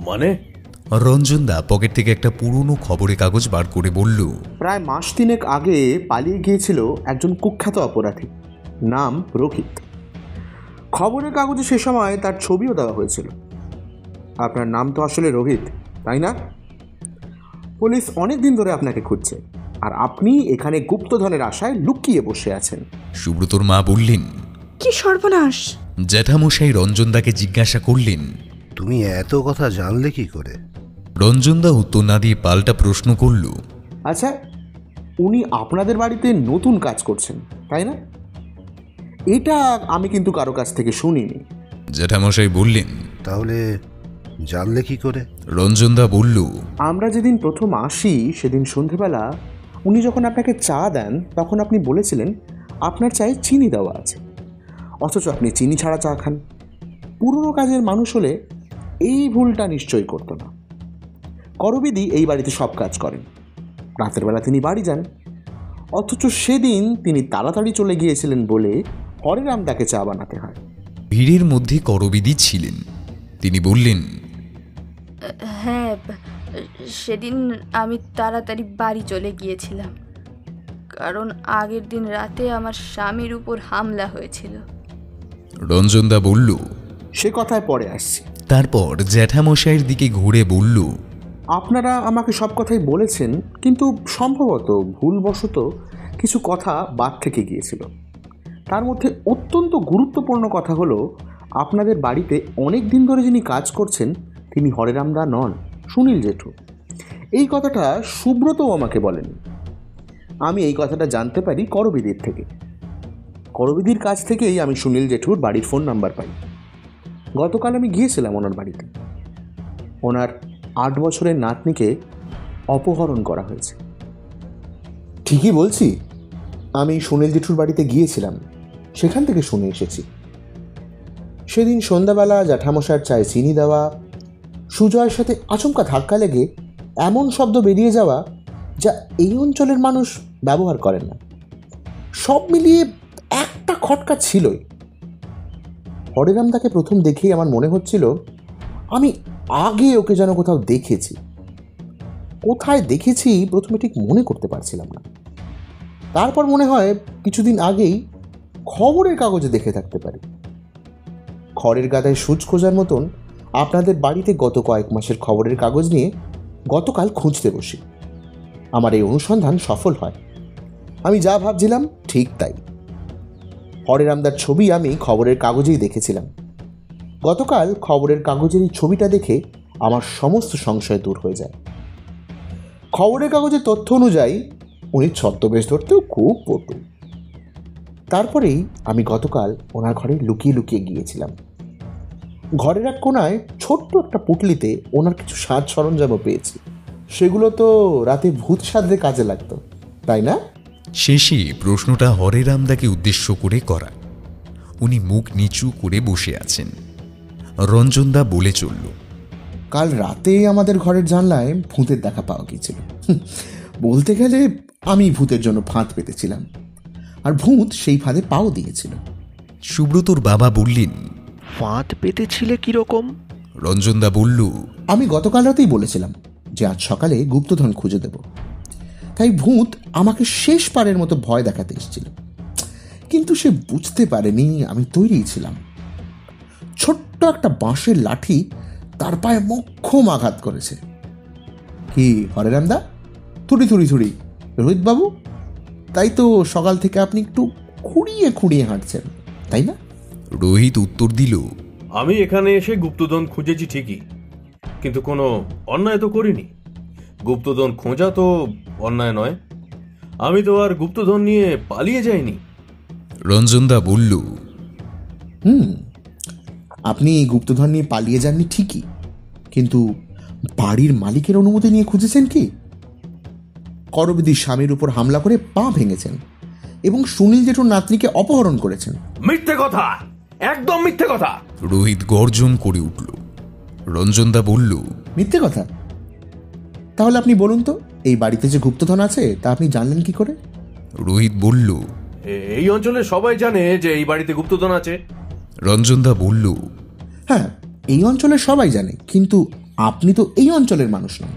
মানে?
রঞ্জনদা পকেট থেকে একটা পুরনো খবরের কাগজ বার করে বলল,
প্রায় মাস তিনেক আগে পালিয়ে গিয়েছিল একজন কুখ্যাত অপরাধী, নাম রোহিত। খবরের কাগজে সে সময় তার ছবিও দেওয়া হয়েছিল। আপনার নাম তো আসলে রোহিত, তাই না? পুলিশ অনেক দিন ধরে আপনাকে খুঁজছে, আর আপনি এখানে গুপ্তধনের আশায় লুকিয়ে বসে আছেন।
সুব্রতর মা বললেন,
কি সর্বনাশ!
জ্যাঠামশাই রঞ্জনদাকে জিজ্ঞাসা করলেন,
তুমি এত কথা জানলে কি করে?
রঞ্জনদা উত্তর না দিয়ে পাল্টা প্রশ্ন করল,
আচ্ছা, উনি আপনাদের বাড়িতে নতুন কাজ করছেন, তাই না? এটা আমি কিন্তু কারো কাছ থেকে শুনিনি।
জ্যাঠামশাই বললেন,
তাহলে জানলে কি করে?
রঞ্জনদা বলল,
আমরা যেদিন প্রথম আসি সেদিন সন্ধেবেলা উনি যখন আপনাকে চা দেন তখন আপনি বলেছিলেন আপনার চায়ে চিনি দেওয়া আছে, অথচ আপনি চিনি ছাড়া চা খান। পুরনো কাজের মানুষ হলে এই ভুলটা নিশ্চয়ই করতো না। করবিদি এই বাড়িতে সব কাজ করেন, রাতের বেলা তিনি বাড়ি যান, অথচ সেদিন তিনি তাড়াতাড়ি চলে গিয়েছিলেন বলে হরেরামদাকে চা বানাতে হয়।
ভিড়ের মধ্যে করবিদি ছিলেন। তিনি বললেন,
হ্যাঁ, সেদিন আমি তাড়াতাড়ি বাড়ি চলে গিয়েছিলাম, কারণ আগের দিন রাতে আমার স্বামীর উপর হামলা হয়েছিল।
রঞ্জনদা বলল,
সে কথায় পরে আসছি।
তারপর জ্যাঠামশাইয়ের দিকে ঘুরে বলল,
আপনারা আমাকে সব কথাই বলেছেন, কিন্তু সম্ভবত ভুলবশত কিছু কথা বাদ থেকে গিয়েছিল। তার মধ্যে অত্যন্ত গুরুত্বপূর্ণ কথা হলো, আপনাদের বাড়িতে অনেক দিন ধরে যিনি কাজ করছেন তিনি হরেরামদা নন, সুনীল জেঠু। এই কথাটা সুব্রতও আমাকে বলেন। আমি এই কথাটা জানতে পারি করবিদির থেকে। করবিদির কাছ থেকেই আমি সুনীল জেঠুর বাড়ির ফোন নাম্বার পাই। গতকাল আমি গিয়েছিলাম ওনার বাড়িতে। ওনার 8 বছরের নাতনিকে অপহরণ করা হয়েছে। ঠিকই বলছি, আমি সুনীল জেঠুর বাড়িতে গিয়েছিলাম, সেখান থেকে শুনে এসেছি। সেদিন সন্ধ্যাবেলা জ্যাঠামশার চায়ে চিনি দেওয়া, সুজয়ের সাথে আচমকা ধাক্কা লেগে এমন শব্দ বেরিয়ে যাওয়া যা এই অঞ্চলের মানুষ ব্যবহার করেন না, সব মিলিয়ে একটা খটকা ছিলই। হরেরামদাকে প্রথম দেখেই আমার মনে হচ্ছিল আমি আগে ওকে যেন কোথাও দেখেছি। কোথায় দেখেছি প্রথমে ঠিক মনে করতে পারছিলাম না। তারপর মনে হয় কিছুদিন আগেই খবরের কাগজে দেখে থাকতে পারি। খড়ের গাদায় সূচ খোঁজার মতন আপনাদের বাড়িতে গত কয়েক মাসের খবরের কাগজ নিয়ে গতকাল খুঁজতে বসি। আমার এই অনুসন্ধান সফল হয়। আমি যা ভাবছিলাম ঠিক তাই। হরেরামদার ছবি আমি খবরের কাগজেই দেখেছিলাম। গতকাল খবরের কাগজের এই ছবিটা দেখে আমার সমস্ত সংশয় দূর হয়ে যায়। খবরের কাগজের তথ্য অনুযায়ী উনি ছদ্মবেশ ধরতেও খুব পটু। তারপরেই আমি গতকাল ওনার ঘরে লুকিয়ে লুকিয়ে গিয়েছিলাম। ঘরের এক কোনায় ছোট্ট একটা পুটলিতে ওনার কিছু সাজ সরঞ্জামও পেয়েছি। সেগুলো তো রাতে ভূত সাধতে কাজে লাগতো, তাই না?
শেষে প্রশ্নটা হরেরামদাকে উদ্দেশ্য করে করা। উনি মুখ নিচু করে বসে আছেন। রঞ্জনদা বলে চলল,
কাল রাতে আমাদের ঘরের জানলায় ভূতের দেখা পাওয়া গিয়েছিল। বলতে গেলে আমি ভূতের জন্য ফাঁদ পেতেছিলাম, আর ভূত সেই ফাঁদে পাও দিয়েছিল।
সুব্রতর বাবা বললেন,
ফাঁদ পেতেছিলে কিরকম?
রঞ্জনদা বলল,
আমি গতকাল রাতেই বলেছিলাম যে আজ সকালে গুপ্তধন খুঁজে দেব, তাই ভূত আমাকে শেষবারের মতো ভয় দেখাতে এসেছিল। কিন্তু সে বুঝতে পারেনি আমি তৈরি ছিলাম। ছোট্ট একটা বাঁশের লাঠি তার পায়ে মোক্ষম আঘাত করেছে। কি হরেরামদা, থুড়ি থুড়ি থুড়ি, রোহিতবাবু, তাই তো সকাল থেকে আপনি একটু খুঁড়িয়ে খুঁড়িয়ে হাঁটছেন, তাই না?
রোহিত উত্তর দিল,
আমি এখানে এসে গুপ্তধন খুঁজেছি ঠিকই, কিন্তু কোনো অন্যায় তো করিনি। গুপ্তধন খোঁজা তো অন্যায় নয়। আমি তো আর গুপ্তধন নিয়ে পালিয়ে যাইনি।
রঞ্জনদা বলল,
আপনি গুপ্তধন নিয়ে পালিয়ে যাননি ঠিকই, কিন্তু বাড়ির মালিকের অনুমতি নিয়ে খুঁজেছেন কি? করবিদির স্বামীর উপর হামলা করে পা ভেঙেছেন এবং সুনীল জেঠুর নাতনিকে অপহরণ করেছেন।
মিথ্যে কথা, একদম মিথ্যে কথা।
রোহিত গর্জন করে উঠল। রঞ্জনদা বলল,
মিথ্যে কথা? তাহলে আপনি বলুন তো, এই বাড়িতে যে গুপ্তধন আছে তা আপনি জানলেন কি করে?
রোহিত বলল,
এই অঞ্চলে সবাই জানে যে এই বাড়িতে গুপ্তধন আছে।
রঞ্জনদা বলল,
হ্যাঁ, এই অঞ্চলে সবাই জানে, কিন্তু আপনি তো এই অঞ্চলের মানুষ নন,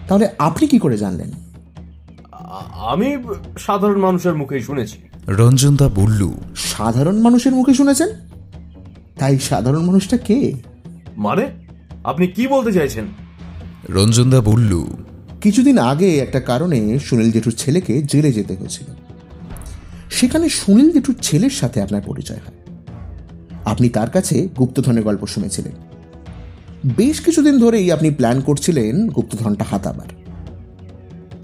তাহলে আপনি কি করে জানলেন?
আমি সাধারণ মানুষের মুখেই শুনেছি।
রঞ্জনদা বলল,
সাধারণ মানুষের মুখে শুনেছেন? তাই সাধারণ মানুষটা কে?
মানে আপনি কি বলতে চাইছেন?
রঞ্জনদা বলল,
কিছুদিন আগে একটা কারণে সুনীল জেঠুর ছেলেকে জেলে যেতে হয়েছিল। সেখানে সুনীল জেঠুর ছেলের সাথে আপনার পরিচয় হয়। আপনি তার কাছে গুপ্তধনের গল্প শুনেছিলেন। বেশ কিছুদিন ধরেই আপনি প্ল্যান করছিলেন গুপ্তধনটা হাতাবার।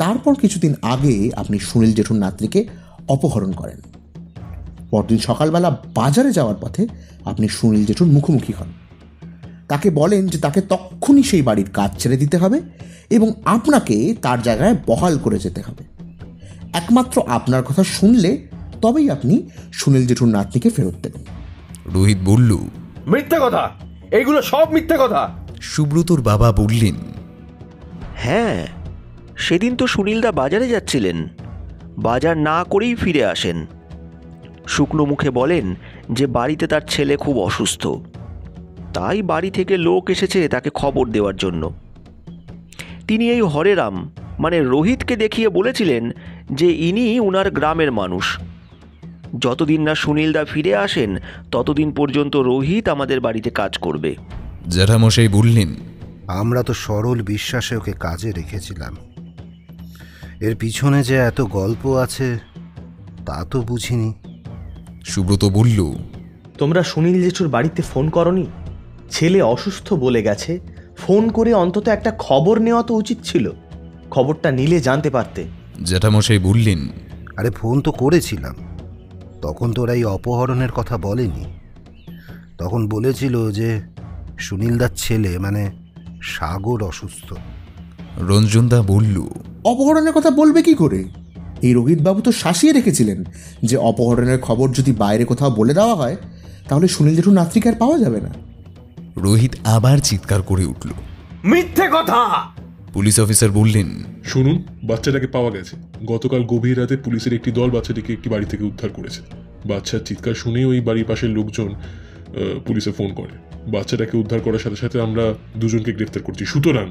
তারপর কিছুদিন আগে আপনি সুনীল জেঠুর নাতনিকে অপহরণ করেন। পরদিন সকালবেলা বাজারে যাওয়ার পথে আপনি সুনীল জেঠুর মুখোমুখি হন। তাকে বলেন যে তাকে তক্ষুনি সেই বাড়ির কাজ ছেড়ে দিতে হবে এবং আপনাকে তার জায়গায় বহাল করে যেতে হবে। একমাত্র আপনার কথা শুনলে তবেই আপনি সুনীল জেঠুর নাতনিকে ফেরত দেবেন।
রোহিত বলল,
মিথ্যা কথা, এইগুলো সব মিথ্যা কথা।
সুব্রতর বাবা বললেন,
হ্যাঁ, সেদিন তো সুনীলদা বাজারে যাচ্ছিলেন, বাজার না করেই ফিরে আসেন। শুকনো মুখে বলেন যে বাড়িতে তার ছেলে খুব অসুস্থ, তাই বাড়ি থেকে লোক এসেছে তাকে খবর দেওয়ার জন্য। তিনি এই হরেরাম মানে রোহিতকে দেখিয়ে বলেছিলেন যে ইনি উনার গ্রামের মানুষ। যতদিন না সুনীলদা ফিরে আসেন ততদিন পর্যন্ত রোহিত আমাদের বাড়িতে কাজ করবে।
জ্যাঠামশাই বললেন,
আমরা তো সরল বিশ্বাসে ওকে কাজে রেখেছিলাম, এর পিছনে যে এত গল্প আছে তা তো বুঝিনি।
সুব্রত বলল,
তোমরা সুনীল জেঠুর বাড়িতে ফোন করনি? ছেলে অসুস্থ বলে গেছে, ফোন করে অন্তত একটা খবর নেওয়া তো উচিত ছিল। খবরটা নিলে জানতে পারতে।
জ্যাঠামশাই বললেন,
আরে ফোন তো করেছিলাম, তখন তো ওরা এই অপহরণের কথা বলেনি। তখন বলেছিল যে সুনীলদার ছেলে মানে সাগর অসুস্থ।
রঞ্জনদা বলল,
অপহরণের কথা বলবে কি করে? এই রোহিতবাবু তো শাসিয়ে রেখেছিলেন যে অপহরণের খবর যদি বাইরে কোথাও বলে দেওয়া হয় তাহলে সুনীল জেঠুর নাতনিকে আর পাওয়া যাবে না।
রোহিত আবার চিৎকার করে উঠল,
মিথ্যে কথা।
পুলিশ অফিসার বললেন,
শুনুন, বাচ্চাটাকে পাওয়া গেছে। গতকাল গভীর রাতে পুলিশের একটি দল বাচ্চাটিকে একটি বাড়ি থেকে উদ্ধার করেছে। বাচ্চার চিৎকার শুনে ওই বাড়ির পাশের লোকজন পুলিশে ফোন করে। বাচ্চাটাকে উদ্ধার করার সাথে সাথে আমরা দুজনকে গ্রেফতার করছি। সুতরাং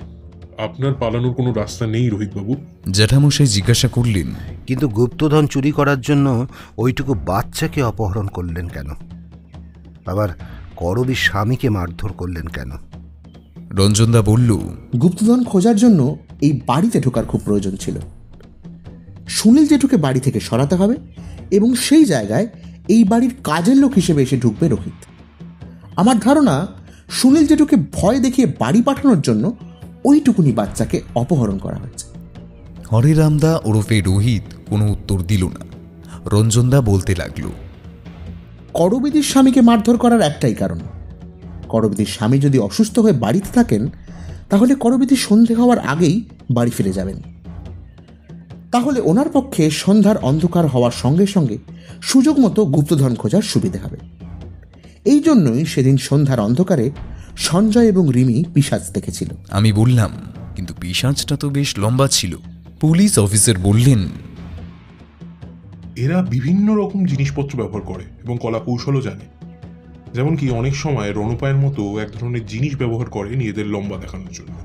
আপনার পালানোর কোনো রাস্তা নেই রোহিতবাবু।
জ্যাঠামশাই জিজ্ঞাসা করলেন,
কিন্তু গুপ্তধন চুরি করার জন্য ওইটুকু বাচ্চাকে অপহরণ করলেন কেন? আবার করবীর স্বামীকে মারধর করলেন কেন?
রঞ্জনদা বলল,
গুপ্তধন খোঁজার জন্য এই বাড়িতে ঢোকার খুব প্রয়োজন ছিল। সুনীল জেঠুকে বাড়ি থেকে সরাতে হবে এবং সেই জায়গায় এই বাড়ির কাজের লোক হিসেবে এসে ঢুকবে রোহিত। আমার ধারণা সুনীল জেঠুকে ভয় দেখিয়ে বাড়ি পাঠানোর জন্য ওইটুকুনি বাচ্চাকে অপহরণ করা হয়েছে।
হরিরামদা ওরফে রোহিত কোনো উত্তর দিল না। রঞ্জনদা বলতে লাগল,
করবিদির স্বামীকে মারধর করার একটাই কারণ, করবিদির স্বামী যদি অসুস্থ হয়ে বাড়িতে থাকেন তাহলে করবিদি সন্ধে হওয়ার আগেই বাড়ি ফিরে যাবেন। তাহলে ওনার পক্ষে সন্ধ্যার অন্ধকার হওয়ার সঙ্গে সঙ্গে সুযোগ মতো গুপ্তধন খোঁজার সুবিধে হবে। এই জন্যই সেদিন সন্ধ্যার অন্ধকারে সঞ্জয় এবং রিমি পিশাচ দেখেছিল।
আমি বললাম, কিন্তু পিশাচটা তো বেশ লম্বা ছিল। পুলিশ অফিসার বললেন,
এরা বিভিন্ন রকম জিনিসপত্র ব্যবহার করে এবং কলা কৌশলও জানে। যেমন কি অনেক সময় রণপায়ের মতো এক ধরনের জিনিস ব্যবহার করে নিজেদের লম্বা দেখানোর জন্য।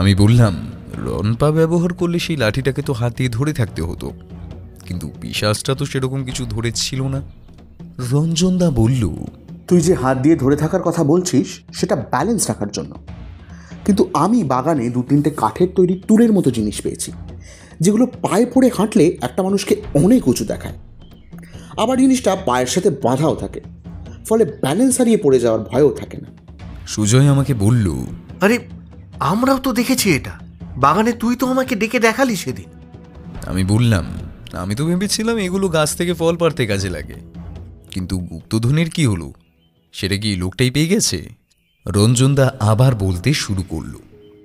আমি বললাম, রণপা ব্যবহার করলে সেই লাঠিটাকে তো হাত দিয়ে ধরে থাকতে হতো, কিন্তু পিশাচটা তো সেরকম কিছু ধরে ছিল না। রঞ্জনদা বলল,
তুই যে হাত দিয়ে ধরে থাকার কথা বলছিস সেটা ব্যালেন্স রাখার জন্য, কিন্তু আমি বাগানে 2-3টে কাঠের তৈরি টুলের মতো জিনিস পেয়েছি যেগুলো পায়ে পড়ে হাঁটলে একটা মানুষকে অনেক উঁচু দেখায়। আবার জিনিসটা পায়ের সাথে বাঁধাও থাকে, ফলে ব্যালেন্স হারিয়ে পড়ে যাওয়ার ভয়ও থাকে না।
সুজয় আমাকে বলল,
আরে আমরাও তো দেখেছি এটা বাগানে, তুই তো আমাকে ডেকে দেখালি সেদিন।
আমি বললাম, আমি তো ভেবেছিলাম এগুলো গাছ থেকে ফল পাড়তে কাজে লাগে, কিন্তু গুপ্তধনের কি হলো? সেটা কি লোকটাই পেয়ে গেছে? রঞ্জনদা আবার বলতে শুরু করলো,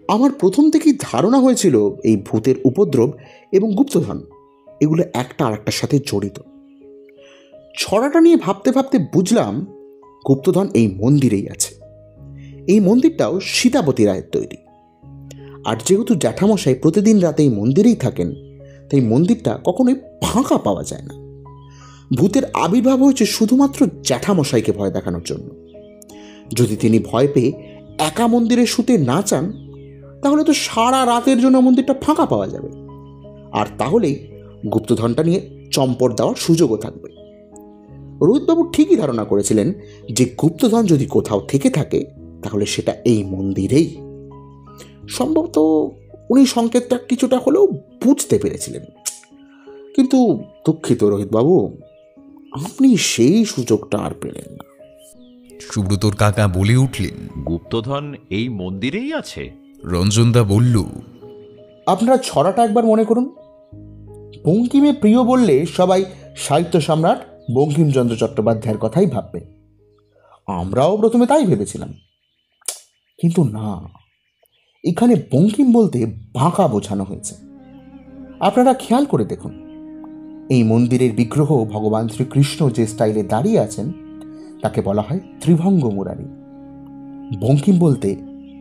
আমার প্রথম থেকেই ধারণা হয়েছিল এই ভূতের উপদ্রব এবং গুপ্তধন এগুলো একটা আর একটার সাথে জড়িত। ছড়াটা নিয়ে ভাবতে ভাবতে বুঝলাম গুপ্তধন এই মন্দিরেই আছে। এই মন্দিরটাও সীতাপতি রায়ের তৈরি। আর যেহেতু জ্যাঠামশাই প্রতিদিন রাতে এই মন্দিরেই থাকেন, তাই মন্দিরটা কখনোই ফাঁকা পাওয়া যায় না। ভূতের আবির্ভাব হয়েছে শুধুমাত্র জ্যাঠামশাইকে ভয় দেখানোর জন্য। যদি তিনি ভয় পেয়ে একা মন্দিরে শুতে না চান তাহলে তো সারা রাতের জন্য মন্দিরটা ফাঁকা পাওয়া যাবে, আর তাহলেই গুপ্তধনটা নিয়ে চম্পট দেওয়ার সুযোগও থাকবে। রোহিতবাবু ঠিকই ধারণা করেছিলেন যে গুপ্তধন যদি কোথাও থেকে থাকে তাহলে সেটা এই মন্দিরেই। সম্ভবত উনি সংকেতটা কিছুটা হলেও বুঝতে পেরেছিলেন। কিন্তু দুঃখিত রোহিতবাবু, আপনি সেই সুযোগটা আর পেলেন না।
সুব্রতর কাকা বলে উঠলেন,
গুপ্তধন এই মন্দিরেই আছে?
রঞ্জনদা বলল,
আপনারা ছড়াটা একবার মনে করুন। বঙ্কিমে প্রিয় বললে সবাই সাহিত্য সম্রাট বঙ্কিমচন্দ্র চট্টোপাধ্যায়ের কথাই ভাববে। আমরাও প্রথমে তাই ভেবেছিলাম, কিন্তু না, এখানে বঙ্কিম বলতে বাঁকা বোঝানো হয়েছে। আপনারা খেয়াল করে দেখুন, এই মন্দিরের বিগ্রহ ভগবান শ্রীকৃষ্ণ যে স্টাইলে দাঁড়িয়ে আছেন তাকে বলা হয় ত্রিভঙ্গ মুরারি। বঙ্কিম বলতে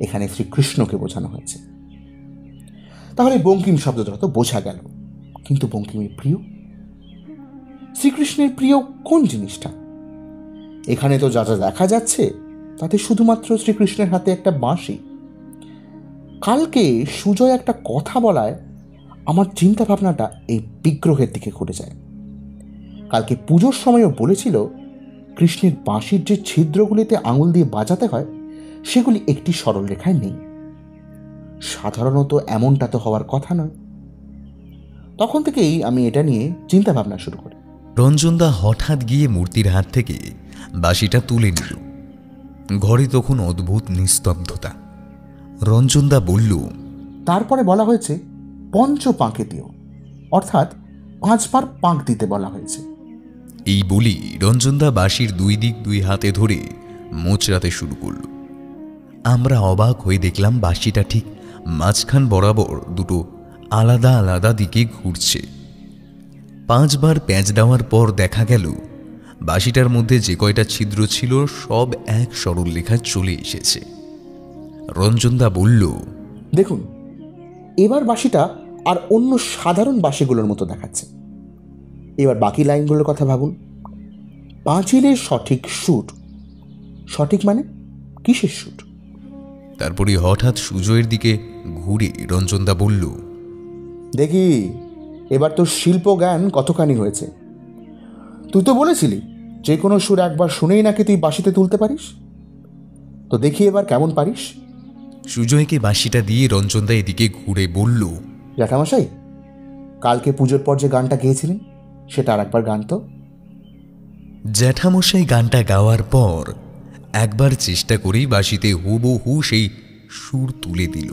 এখানে শ্রীকৃষ্ণকে বোঝানো হয়েছে। তাহলে বঙ্কিম শব্দটা তো বোঝা গেল, কিন্তু বঙ্কিমের প্রিয়, শ্রীকৃষ্ণের প্রিয় কোন জিনিসটা? এখানে তো যা যা দেখা যাচ্ছে তাতে শুধুমাত্র শ্রীকৃষ্ণের হাতে একটা বাঁশি। কালকে সুজয় একটা কথা বলায় আমার চিন্তা ভাবনাটা এই বিগ্রহের দিকে ঘুরে যায়। কালকে পুজোর সময়ও বলেছিল কৃষ্ণের বাঁশির যে ছিদ্রগুলিতে আঙুল দিয়ে বাজাতে হয় সেগুলি একটি সরল রেখায় নেই। সাধারণত এমনটা তো হওয়ার কথা নয়। তখন থেকেই আমি এটা নিয়ে চিন্তা ভাবনা শুরু করি।
রঞ্জনদা হঠাৎ গিয়ে মূর্তির হাত থেকে বাঁশিটা তুলে নিল। ঘরে তখন অদ্ভুত নিস্তব্ধতা। রঞ্জনদা বলল,
তারপরে বলা হয়েছে পঞ্চপাঁকেতীয়, অর্থাৎ 5 বার পাঁক দিতে বলা হয়েছে।
এই বলি রঞ্জনদা বাঁশির 2 দিক 2 হাতে ধরে মোচড়াতে শুরু করল। আমরা অবাক হয়ে দেখলাম বাঁশিটা ঠিক মাঝখান বরাবর দুটো আলাদা আলাদা দিকে ঘুরছে। 5 বার প্যাঁচ দেওয়ার পর দেখা গেল বাঁশিটার মধ্যে যে কয়টা ছিদ্র ছিল সব এক সরল রেখায় চলে এসেছে। রঞ্জনদা বলল,
দেখুন, এবার বাঁশিটা আর অন্য সাধারণ বাঁশিগুলোর মতো দেখাচ্ছে। এবার বাকি লাইনগুলোর কথা ভাবুন। পাঁচিলের সঠিক সুর, সঠিক মানে কিসের সুর?
তারপরে হঠাৎ সুজয়ের দিকে ঘুরে রঞ্জনদা বলল,
দেখি এবার তোর শিল্প জ্ঞান কতখানি হয়েছে। তুই তো বলেছিলি যে কোনো সুর একবার শুনেই নাকি তুই বাঁশিতে তুলতে পারিস, তো দেখি এবার কেমন পারিস।
সুজয়কে বাঁশিটা দিয়ে রঞ্জনদা এদিকে ঘুরে বলল,
জ্যাঠামশাই, কালকে পুজোর পর যে গানটা গেয়েছিলেন সেটা আর একবার গান তো।
জ্যাঠামশাই গানটা গাওয়ার পর একবার চেষ্টা করেই বাঁশিতে হুবহু সেই সুর তুলে দিল।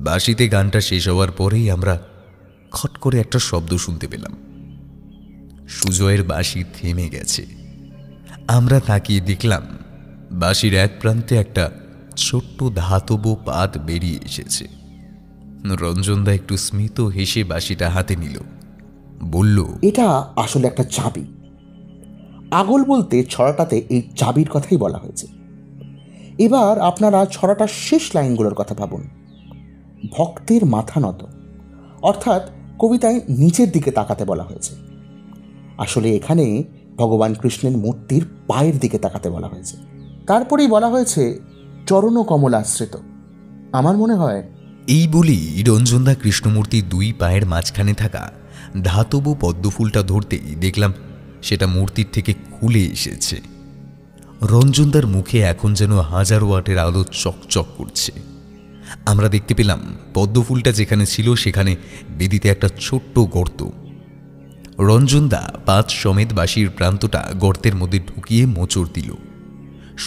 বাঁশিতে গানটা শেষ হওয়ার পরেই আমরা খট করে একটা শব্দ শুনতে পেলাম। সুজয়ের বাঁশি থেমে গেছে। আমরা তাকিয়ে দেখলাম বাঁশির এক প্রান্তে একটা ছোট্ট ধাতব পাত বেরিয়ে এসেছে। রঞ্জনদা একটু স্মিত হেসে বাঁশিটা হাতে নিল, বলল,
এটা আসলে একটা চাবি। আগল বলতে ছড়াটাতে এই চাবির কথাই বলা হয়েছে। এবার আপনারা ছড়াটার শেষ লাইনগুলোর কথা ভাবুন। ভক্তের মাথা নত, অর্থাৎ কবিতায় নিচের দিকে তাকাতে বলা হয়েছে। আসলে এখানে ভগবান কৃষ্ণের মূর্তির পায়ের দিকে তাকাতে বলা হয়েছে। তারপরেই বলা হয়েছে চরণ কমলাশ্রিত। আমার মনে হয়
এই বলি রঞ্জনদা কৃষ্ণমূর্তি 2 পায়ের মাঝখানে থাকা ধাতব পদ্মফুলটা ধরতেই দেখলাম সেটা মূর্তির থেকে খুলে এসেছে। রঞ্জনদার মুখে এখন যেন 1000 ওয়াটের আলো চকচক করছে। আমরা দেখতে পেলাম পদ্মফুলটা যেখানে ছিল সেখানে বেদিতে একটা ছোট্ট গর্ত। রঞ্জনদা পাত সমেত বাঁশির প্রান্তটা গর্তের মধ্যে ঢুকিয়ে মোচড় দিল।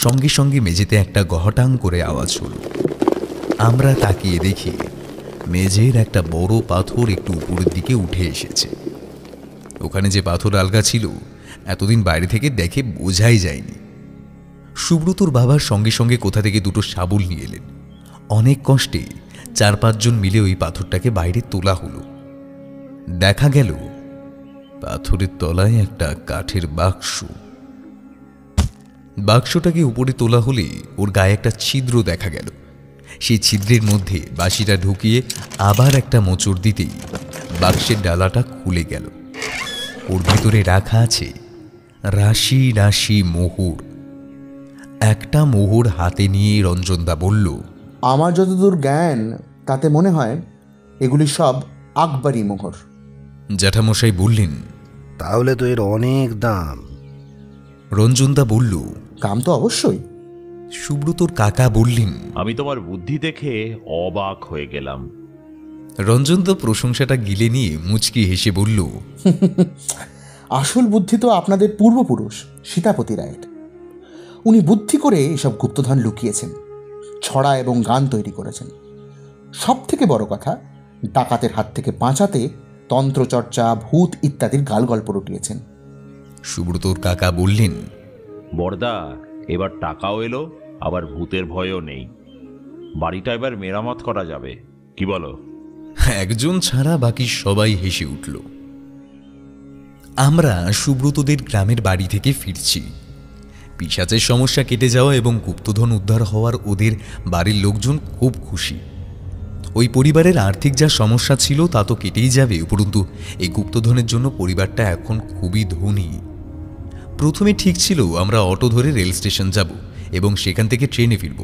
সঙ্গে সঙ্গে মেঝেতে একটা গহটাং করে আওয়াজ হলো। আমরা তাকিয়ে দেখি মেঝের একটা বড় পাথর একটু উপরের দিকে উঠে এসেছে। ওখানে যে পাথর আলগা ছিল এতদিন বাইরে থেকে দেখে বোঝাই যায়নি। সুব্রতর বাবার সঙ্গে সঙ্গে কোথা থেকে 2টো শাবল নিয়ে এলেন। অনেক কষ্টে 4-5 জন মিলে ওই পাথরটাকে বাইরে তোলা হলো। দেখা গেল পাথরের তলায় একটা কাঠের বাক্স। বাক্সটাকে উপরে তোলা হলে ওর গায়ে একটা ছিদ্র দেখা গেল। সেই ছিদ্রের মধ্যে বাঁশিটা ঢুকিয়ে আবার একটা মোচড় দিতেই
বাক্সের ডালাটা খুলে গেল। ওর ভিতরে রাখা আছে রাশি রাশি মোহর। একটা মোহর হাতে নিয়ে রঞ্জনদা বলল,
আমার যতদূর জ্ঞান তাতে মনে হয় এগুলি সব আকবরী মোহর।
জ্যাঠামশাই বললেন,
তাহলে তো এর অনেক দাম।
রঞ্জনদা বলল,
দাম তো অবশ্যই।
সুব্রতর কাকা বললেন,
আমি তোমার বুদ্ধি দেখে অবাক হয়ে গেলাম।
রঞ্জনদা প্রশংসাটা গিলে নিয়ে মুচকি হেসে বলল,
আসল বুদ্ধি তো আপনাদের পূর্বপুরুষ সীতাপতি রায়ের। উনি বুদ্ধি করে এসব গুপ্তধন লুকিয়েছেন, ছড়া এবং গান তৈরি করেছেন। সব থেকে বড় কথা, ডাকাতের হাত থেকে বাঁচাতে তন্ত্রচর্চা, ভূত ইত্যাদির গালগল্প রটিয়েছেন।
সুব্রতর কাকা বললেন,
বড়দা, এবার টাকাও এলো, আবার ভূতের ভয়ও নেই। বাড়িটা এবার মেরামত করা যাবে, কি বলো?
একজন ছাড়া বাকি সবাই হেসে উঠল। আমরা সুব্রতদের গ্রামের বাড়ি থেকে ফিরছি। পিশাচের সমস্যা কেটে যাওয়া এবং গুপ্তধন উদ্ধার হওয়ার ওদের বাড়ির লোকজন খুব খুশি। ওই পরিবারের আর্থিক যা সমস্যা ছিল তা তো কেটেই যাবে, উপরন্তু এই গুপ্তধনের জন্য পরিবারটা এখন খুবই ধনী। প্রথমে ঠিক ছিল আমরা অটো ধরে রেল স্টেশন যাব এবং সেখান থেকে ট্রেনে ফিরব,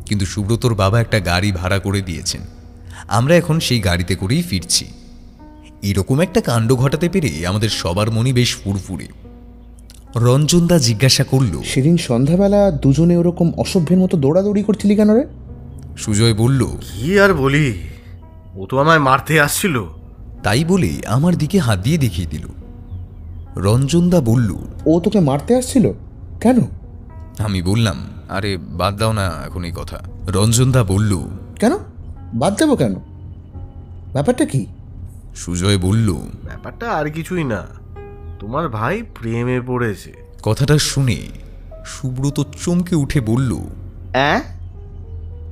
কিন্তু সুব্রতর বাবা একটা গাড়ি ভাড়া করে দিয়েছেন। আমরা এখন সেই গাড়িতে করেই ফিরছি। এরকম একটা কাণ্ড ঘটাতে পেরে আমাদের সবার মনই বেশ ফুরফুরে। রঞ্জনদা জিজ্ঞাসা করল,
সেদিন সন্ধ্যাবেলা দুজনে ওরকম অসভ্যের মতো দৌড়াদৌড়ি করছিলি কেন রে?
সুজয় বলল,
কি আর বলি, ও তো আমায় মারতে আসছিল।
তাই বলে আমার দিকে হাত দিয়ে দেখিয়ে দিল। রঞ্জনদা বলল,
ও তোকে মারতে আসছিল কেন?
আমি বললাম, আরে বাদ দাও না এখন এই কথা। রঞ্জনদা বলল,
কেন বাদ দেবো কেন? ব্যাপারটা কি?
সুজয় বলল,
ব্যাপারটা আর কিছুই না, তোমার ভাই প্রেমে পড়েছে।
কথাটা শুনে সুব্রত চমকে উঠে বলল,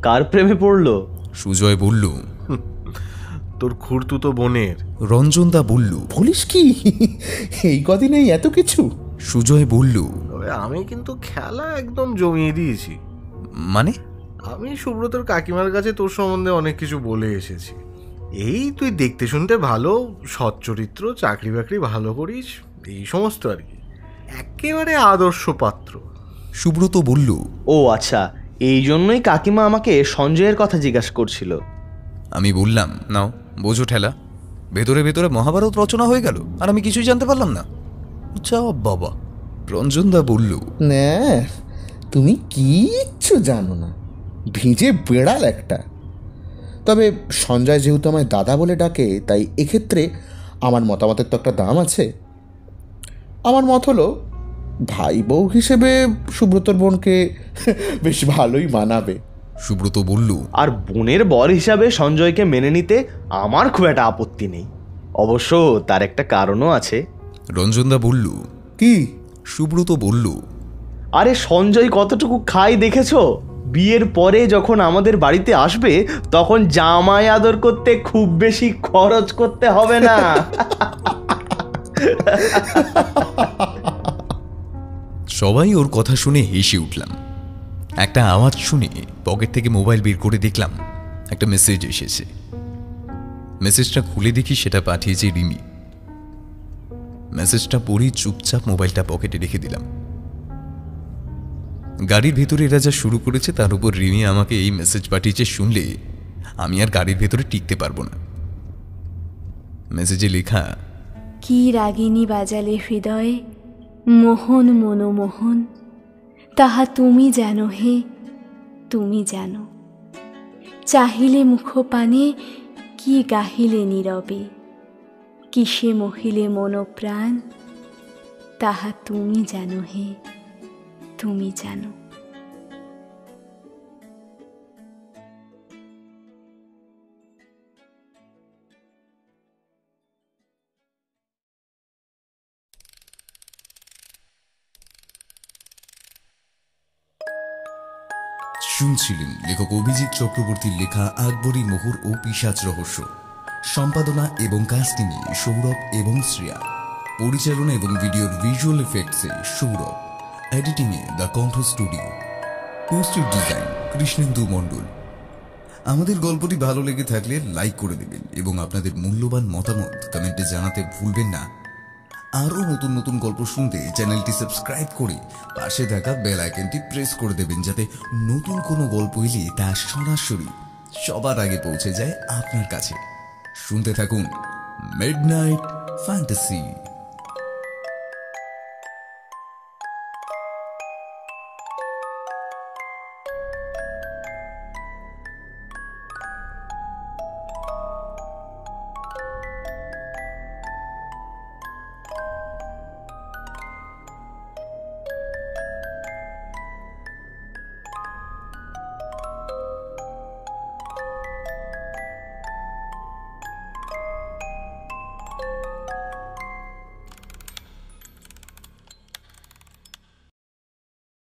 কার প্রেমে পড়ল?
সুজয় বলল,
তোর খুড়তুতো বোনের।
রঞ্জনদা বলল,
বলিস কি, এই কদিনেই এত কিছু?
সুজয় বলল,
তবে আমি কিন্তু খেলা একদম জমিয়ে দিয়েছি।
মানে?
আমি সুব্রতর কাকিমার কাছে তোর সম্বন্ধে অনেক কিছু বলে এসেছি। এই তুই দেখতে শুনতে ভালো, সৎ চরিত্র, চাকরি বাকরি ভালো করিস, এই সমস্ত আর কি, একেবারে আদর্শ পাত্র।
সুব্রত বলল,
ও আচ্ছা, এই জন্যই কাকিমা আমাকে সঞ্জয়ের কথা জিজ্ঞাসা করছিল।
আমি বললাম, নাও বোঝো ঠেলা, ভেতরে ভেতরে মহাভারত রচনা হয়ে গেল আর আমি কিছুই জানতে পারলাম না। যা বাবা। রঞ্জনদা বলল,
না, তুমি কিচ্ছু জানো না, ভিজে বেড়াল একটা। তবে সঞ্জয় যেহেতু আমায় দাদা বলে ডাকে, তাই এক্ষেত্রে আমার মতামতের তো একটা দাম আছে। আমার মত হলো, ভাই বউ হিসেবে সুব্রতর বোনকে বেশ ভালোই মানাবে।
সুব্রত বলল,
আর বোনের বর হিসাবে সঞ্জয়কে মেনে নিতে আমার খুব একটা আপত্তি নেই। অবশ্য তার একটা কারণও আছে।
রঞ্জনদা বলল,
কি?
সুব্রত বলল,
আরে সঞ্জয় কতটুকু খাই দেখেছো? বিয়ের পরে যখন আমাদের বাড়িতে আসবে তখন জামাই আদর করতে খুব বেশি খরচ করতে হবে না।
সবাই ওর কথা শুনে হেসে উঠলাম। একটা আওয়াজ শুনে পকেট থেকে মোবাইল বের করে দেখলাম একটা মেসেজ এসেছে। মেসেজটা খুলে দেখি সেটা পাঠিয়েছে রিমি। মেসেজটা পড়েই চুপচাপ মোবাইলটা পকেটে রেখে দিলাম। গাড়ির ভেতরে এরা যা শুরু করেছে তার উপর রিমি আমাকে এই মেসেজ পাঠিয়েছে শুনলে আমি আর গাড়ির ভেতরে টিকতে পারবো না। মেসেজে লেখা,
কি রাগিনী বাজালে হৃদয়ে মোহন মনোমোহন, তাহা তুমি জানো হে, তুমি জানো। চাহিলে মুখপানে কি গাহিলে নীরবে, কিসে মহিলে মনোপ্রাণ, তাহা তুমি জানো হে, তুমি জানো।
শুনছিলেন লেখক অভিজিৎ চক্রবর্তীর লেখা আকবরী মোহর ও পিশাচ রহস্য। সম্পাদনা এবং কাস্টিংয়ে সৌরভ এবং শ্রেয়া। পরিচালনা এবং ভিডিওর ভিজুয়াল এফেক্টসে সৌরভ। এডিটিংয়ে দ্য কণ্ঠ স্টুডিও। পোস্টার ডিজাইন কৃষ্ণেন্দু মণ্ডল।
আমাদের গল্পটি ভালো লেগে থাকলে লাইক করে দেবেন এবং আপনাদের মূল্যবান মতামত কমেন্টে জানাতে ভুলবেন না। আরও নতুন নতুন গল্প শুনতে চ্যানেলটি সাবস্ক্রাইব করে পাশে থাকা বেল আইকনটি প্রেস করে দেবেন, যাতে নতুন কোনো গল্প এলে তা সরাসরি সবার আগে পৌঁছে যায় আপনার কাছে। শুনতে থাকুন মিডনাইট ফ্যান্টাসি।